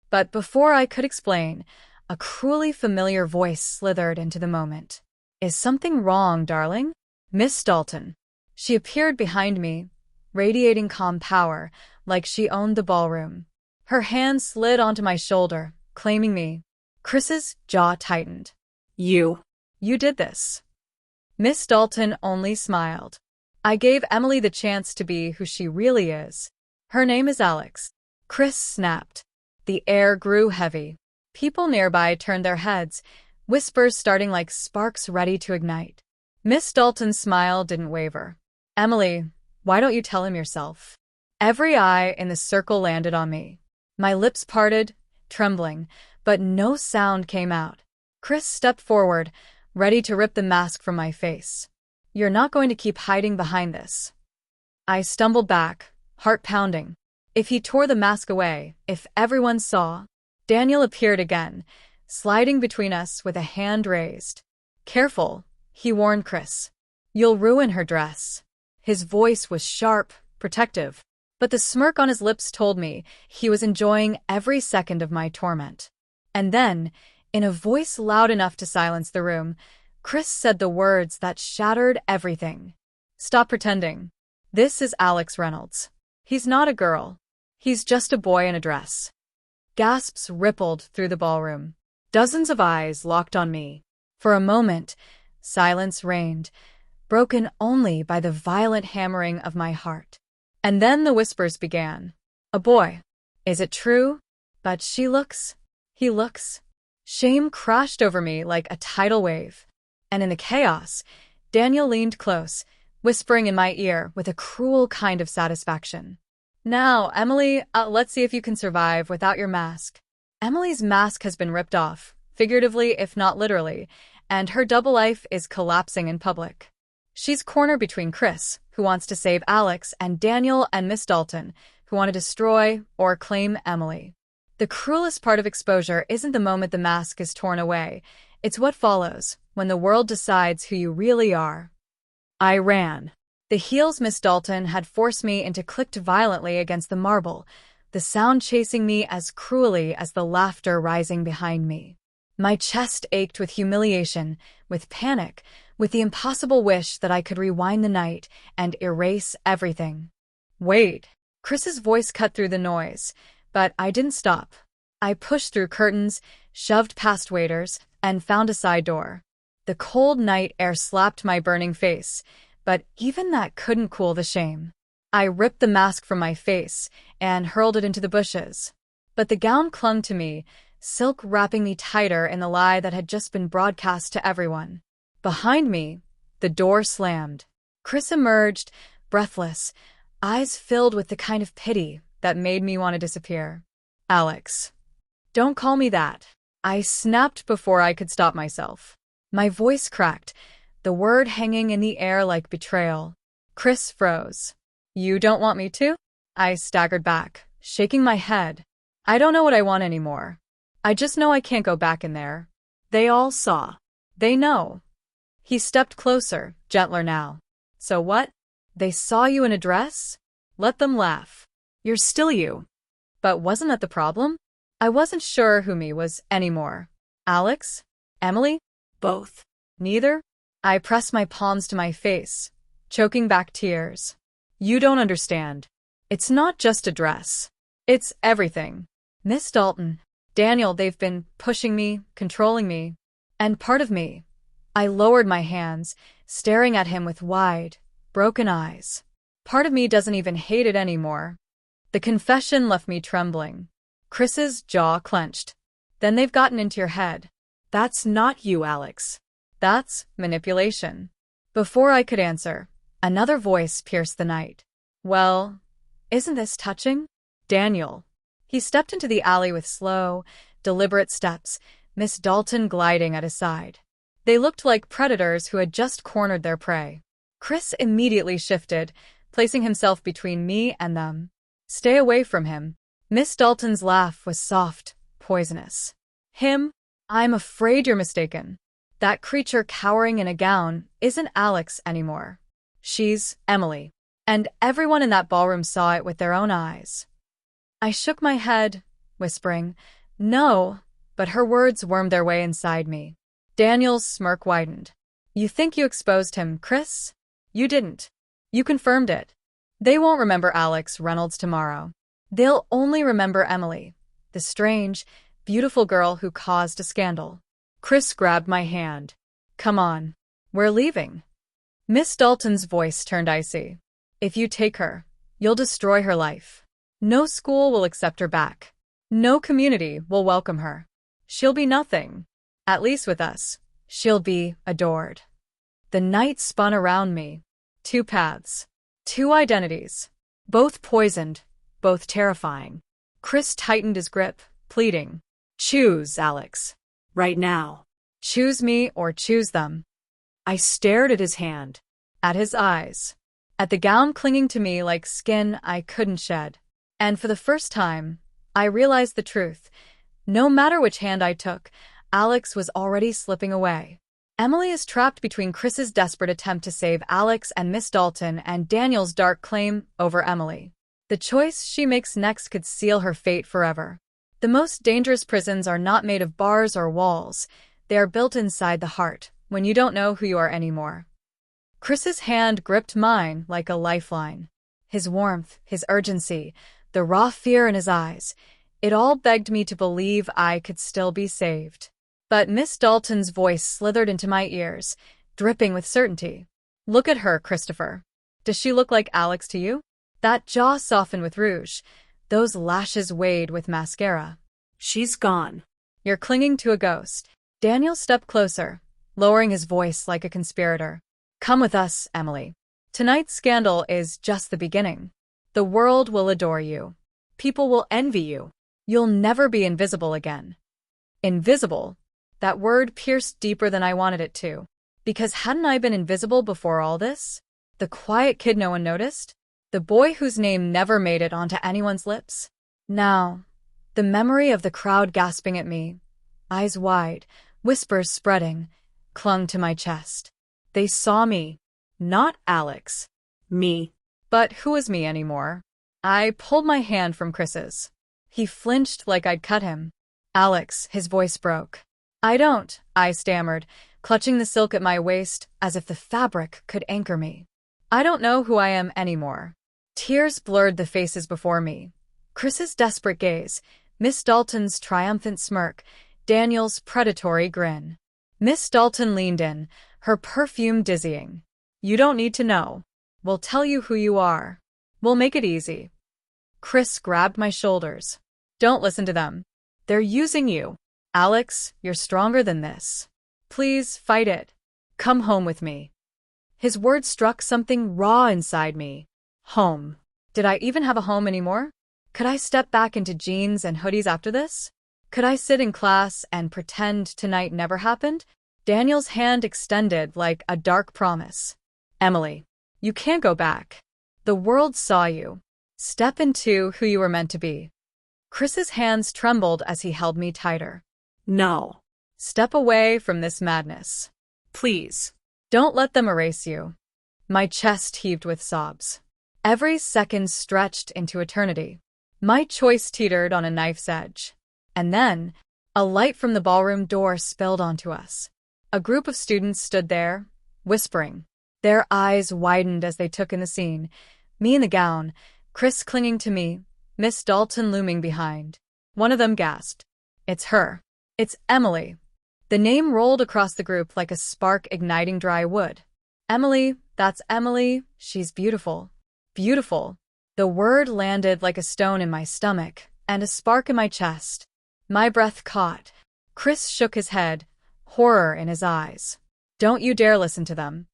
Speaker 1: But before I could explain, a cruelly familiar voice slithered into the moment. Is something wrong, darling? Miss Dalton. She appeared behind me, radiating calm power, like she owned the ballroom. Her hand slid onto my shoulder, claiming me. Chris's jaw tightened. You did this. Miss Dalton only smiled. I gave Emily the chance to be who she really is. Her name is Alex. Chris snapped. The air grew heavy. People nearby turned their heads, whispers starting like sparks ready to ignite. Miss Dalton's smile didn't waver. Emily, why don't you tell him yourself? Every eye in the circle landed on me. My lips parted, trembling, but no sound came out. Chris stepped forward, ready to rip the mask from my face. You're not going to keep hiding behind this. I stumbled back, heart pounding. If he tore the mask away, if everyone saw. Daniel appeared again, sliding between us with a hand raised. Careful, he warned Chris. You'll ruin her dress. His voice was sharp, protective, but the smirk on his lips told me he was enjoying every second of my torment. And then, in a voice loud enough to silence the room, Chris said the words that shattered everything. Stop pretending. This is Alex Reynolds. He's not a girl. He's just a boy in a dress. Gasps rippled through the ballroom. Dozens of eyes locked on me. For a moment, silence reigned, broken only by the violent hammering of my heart. And then the whispers began. A boy. Is it true? But he looks. Shame crashed over me like a tidal wave. And in the chaos, Daniel leaned close, whispering in my ear with a cruel kind of satisfaction. Now, Emily, let's see if you can survive without your mask. Emily's mask has been ripped off, figuratively if not literally, and her double life is collapsing in public. She's cornered between Chris, who wants to save Alex, and Daniel and Miss Dalton, who want to destroy or claim Emily. The cruelest part of exposure isn't the moment the mask is torn away. It's what follows, when the world decides who you really are. I ran. The heels Miss Dalton had forced me into clicked violently against the marble, the sound chasing me as cruelly as the laughter rising behind me. My chest ached with humiliation, with panic, with the impossible wish that I could rewind the night and erase everything. Wait. Chris's voice cut through the noise, but I didn't stop. I pushed through curtains, shoved past waiters, and found a side door. The cold night air slapped my burning face, but even that couldn't cool the shame. I ripped the mask from my face and hurled it into the bushes. But the gown clung to me, silk wrapping me tighter in the lie that had just been broadcast to everyone. Behind me, the door slammed. Chris emerged, breathless, eyes filled with the kind of pity that made me want to disappear. Alex. Don't call me that. I snapped before I could stop myself. My voice cracked, the word hanging in the air like betrayal. Chris froze. You don't want me to? I staggered back, shaking my head. I don't know what I want anymore. I just know I can't go back in there. They all saw. They know. He stepped closer, gentler now. So what? They saw you in a dress? Let them laugh.
Speaker 2: You're still you.
Speaker 1: But wasn't that the problem? I wasn't sure who me was anymore. Alex? Emily?
Speaker 2: Both.
Speaker 1: Neither? I pressed my palms to my face, choking back tears. You don't understand. It's not just a dress. It's everything. Miss Dalton, Daniel, they've been pushing me, controlling me. And part of me. I lowered my hands, staring at him with wide, broken eyes. Part of me doesn't even hate it anymore. The confession left me trembling. Chris's jaw clenched. Then they've gotten into your head.
Speaker 2: That's not you, Alex.
Speaker 1: That's manipulation. Before I could answer, another voice pierced the night. Well, isn't this touching? Daniel. He stepped into the alley with slow, deliberate steps, Miss Dalton gliding at his side. They looked like predators who had just cornered their prey. Chris immediately shifted, placing himself between me and them. Stay away from him. Miss Dalton's laugh was soft, poisonous. Him? I'm afraid you're mistaken. That creature cowering in a gown isn't Alex anymore. She's Emily. And everyone in that ballroom saw it with their own eyes. I shook my head, whispering, "No," but her words wormed their way inside me. Daniel's smirk widened. You think you exposed him, Chris? You didn't. You confirmed it. They won't remember Alex Reynolds tomorrow. They'll only remember Emily, the strange, beautiful girl who caused a scandal. Chris grabbed my hand. Come on. We're leaving. Miss Dalton's voice turned icy. If you take her, you'll destroy her life. No school will accept her back. No community will welcome her. She'll be nothing. At least with us, she'll be adored. The night spun around me. Two paths. Two identities. Both poisoned, both terrifying. Chris tightened his grip, pleading. Choose, Alex.
Speaker 2: Right now.
Speaker 1: Choose me or choose them.
Speaker 2: I stared at his hand.
Speaker 1: At his eyes. At the gown clinging to me like skin I couldn't shed. And for the first time, I realized the truth. No matter which hand I took, Alex was already slipping away. Emily is trapped between Chris's desperate attempt to save Alex and Miss Dalton and Daniel's dark claim over Emily. The choice she makes next could seal her fate forever. The most dangerous prisons are not made of bars or walls. They are built inside the heart, when you don't know who you are anymore. Chris's hand gripped mine like a lifeline. His warmth, his urgency, the raw fear in his eyes, it all begged me to believe I could still be saved. But Miss Dalton's voice slithered into my ears, dripping with certainty. Look at her, Christopher. Does she look like Alex to you? That jaw softened with rouge, those lashes weighed with mascara.
Speaker 2: She's gone.
Speaker 1: You're clinging to a ghost. Daniel stepped closer, lowering his voice like a conspirator. Come with us, Emily. Tonight's scandal is just the beginning. The world will adore you. People will envy you. You'll never be invisible again. Invisible? That word pierced deeper than I wanted it to. Because hadn't I been invisible before all this? The quiet kid no one noticed? The boy whose name never made it onto anyone's lips? Now, the memory of the crowd gasping at me, eyes wide, whispers spreading, clung to my chest. They saw me. Not Alex.
Speaker 2: Me.
Speaker 1: But who was me anymore? I pulled my hand from Chris's. He flinched like I'd cut him. Alex, his voice broke. I stammered, clutching the silk at my waist as if the fabric could anchor me. I don't know who I am anymore. Tears blurred the faces before me. Chris's desperate gaze, Miss Dalton's triumphant smirk, Daniel's predatory grin. Miss Dalton leaned in, her perfume dizzying. You don't need to know. We'll tell you who you are. We'll make it easy. Chris grabbed my shoulders. Don't listen to them. They're using you. Alex, you're stronger than this. Please, fight it. Come home with me. His words struck something raw inside me. Home. Did I even have a home anymore? Could I step back into jeans and hoodies after this? Could I sit in class and pretend tonight never happened? Daniel's hand extended like a dark promise. Emily, you can't go back. The world saw you. Step into who you were meant to be. Chris's hands trembled as he held me tighter.
Speaker 2: No.
Speaker 1: Step away from this madness.
Speaker 2: Please.
Speaker 1: Don't let them erase you. My chest heaved with sobs. Every second stretched into eternity. My choice teetered on a knife's edge. And then, a light from the ballroom door spilled onto us. A group of students stood there, whispering. Their eyes widened as they took in the scene. Me in the gown, Chris clinging to me, Miss Dalton looming behind. One of them gasped. It's her. It's Emily. The name rolled across the group like a spark igniting dry wood. Emily, that's Emily. She's beautiful. Beautiful. The word landed like a stone in my stomach, and a spark in my chest. My breath caught. Chris shook his head, horror in his eyes. Don't you dare listen to them.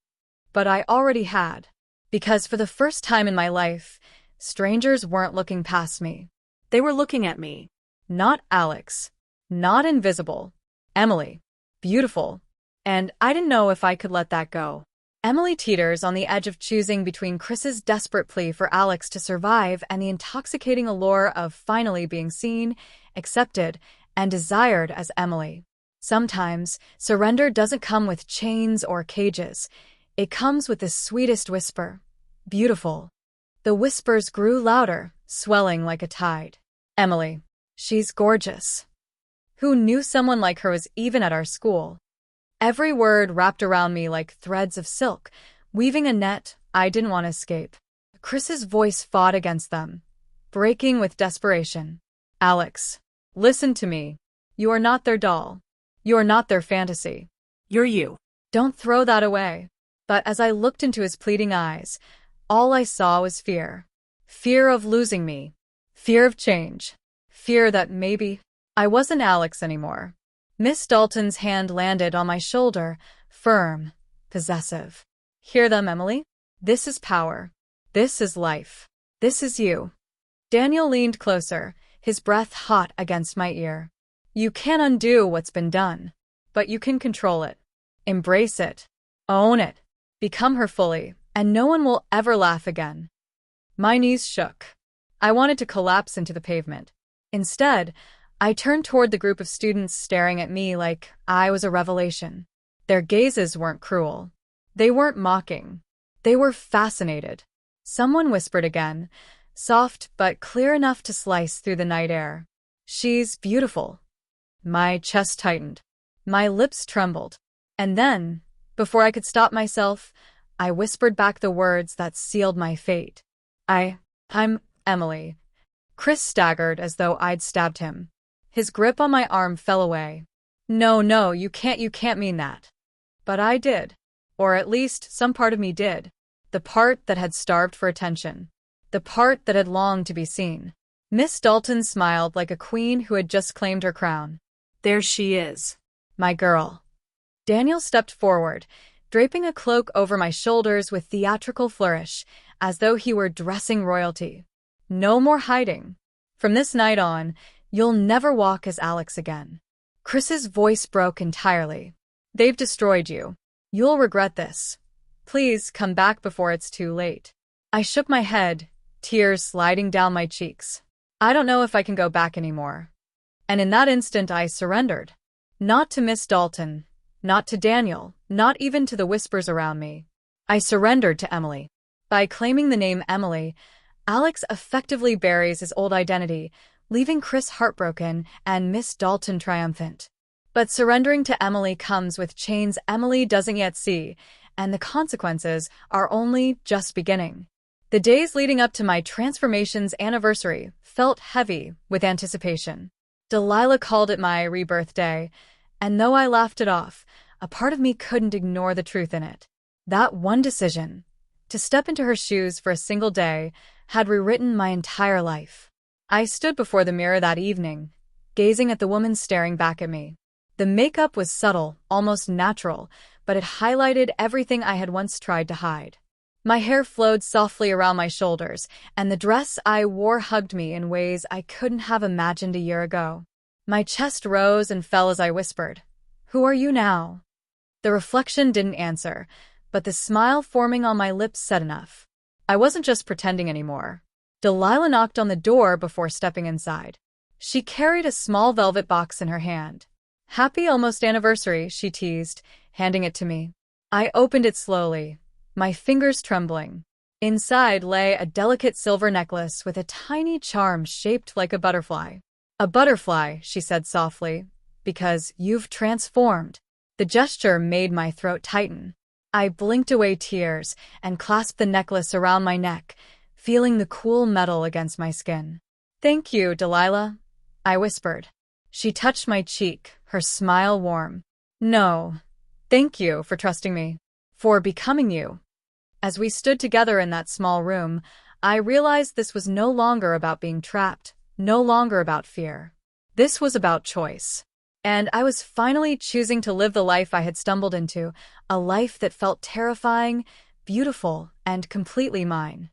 Speaker 1: But I already had. Because for the first time in my life, strangers weren't looking past me.
Speaker 2: They were looking at me.
Speaker 1: Not Alex. Not invisible. Emily. Beautiful. And I didn't know if I could let that go. Emily teeters on the edge of choosing between Chris's desperate plea for Alex to survive and the intoxicating allure of finally being seen, accepted, and desired as Emily. Sometimes, surrender doesn't come with chains or cages. It comes with the sweetest whisper. Beautiful. The whispers grew louder, swelling like a tide. Emily. She's gorgeous. Who knew someone like her was even at our school? Every word wrapped around me like threads of silk, weaving a net I didn't want to escape. Chris's voice fought against them, breaking with desperation. Alex, listen to me. You are not their doll. You are not their fantasy.
Speaker 2: You're you.
Speaker 1: Don't throw that away. But as I looked into his pleading eyes, all I saw was fear. Fear of losing me. Fear of change. Fear that maybe I wasn't Alex anymore. Miss Dalton's hand landed on my shoulder, firm, possessive. Hear them, Emily? This is power. This is life. This is you. Daniel leaned closer, his breath hot against my ear. You can't undo what's been done, but you can control it. Embrace it. Own it. Become her fully, and no one will ever laugh again. My knees shook. I wanted to collapse into the pavement. Instead, I turned toward the group of students staring at me like I was a revelation. Their gazes weren't cruel. They weren't mocking. They were fascinated. Someone whispered again, soft but clear enough to slice through the night air. She's beautiful. My chest tightened. My lips trembled. And then, before I could stop myself, I whispered back the words that sealed my fate. I'm Emily. Chris staggered as though I'd stabbed him. His grip on my arm fell away. No, you can't mean that. But I did. Or at least some part of me did. The part that had starved for attention. The part that had longed to be seen. Miss Dalton smiled like a queen who had just claimed her crown.
Speaker 2: There she is.
Speaker 1: My girl. Daniel stepped forward, draping a cloak over my shoulders with theatrical flourish, as though he were dressing royalty. No more hiding. From this night on, you'll never walk as Alex again. Chris's voice broke entirely. They've destroyed you. You'll regret this. Please come back before it's too late. I shook my head, tears sliding down my cheeks. I don't know if I can go back anymore. And in that instant I surrendered. Not to Miss Dalton, not to Daniel, not even to the whispers around me. I surrendered to Emily. By claiming the name Emily, Alex effectively buries his old identity, leaving Chris heartbroken and Miss Dalton triumphant. But surrendering to Emily comes with chains Emily doesn't yet see, and the consequences are only just beginning. The days leading up to my transformation's anniversary felt heavy with anticipation. Delilah called it my rebirth day, and though I laughed it off, a part of me couldn't ignore the truth in it. That one decision, to step into her shoes for a single day, had rewritten my entire life. I stood before the mirror that evening, gazing at the woman staring back at me. The makeup was subtle, almost natural, but it highlighted everything I had once tried to hide. My hair flowed softly around my shoulders, and the dress I wore hugged me in ways I couldn't have imagined a year ago. My chest rose and fell as I whispered, "Who are you now?" The reflection didn't answer, but the smile forming on my lips said enough. I wasn't just pretending anymore. Delilah knocked on the door before stepping inside. She carried a small velvet box in her hand. "Happy almost anniversary," she teased, handing it to me. I opened it slowly, my fingers trembling. Inside lay a delicate silver necklace with a tiny charm shaped like a butterfly. "A butterfly," she said softly, "because you've transformed." The gesture made my throat tighten. I blinked away tears and clasped the necklace around my neck, feeling the cool metal against my skin. "Thank you, Delilah," I whispered. She touched my cheek, her smile warm. "No, thank you for trusting me, for becoming you." As we stood together in that small room, I realized this was no longer about being trapped, no longer about fear. This was about choice. And I was finally choosing to live the life I had stumbled into, a life that felt terrifying, beautiful, and completely mine.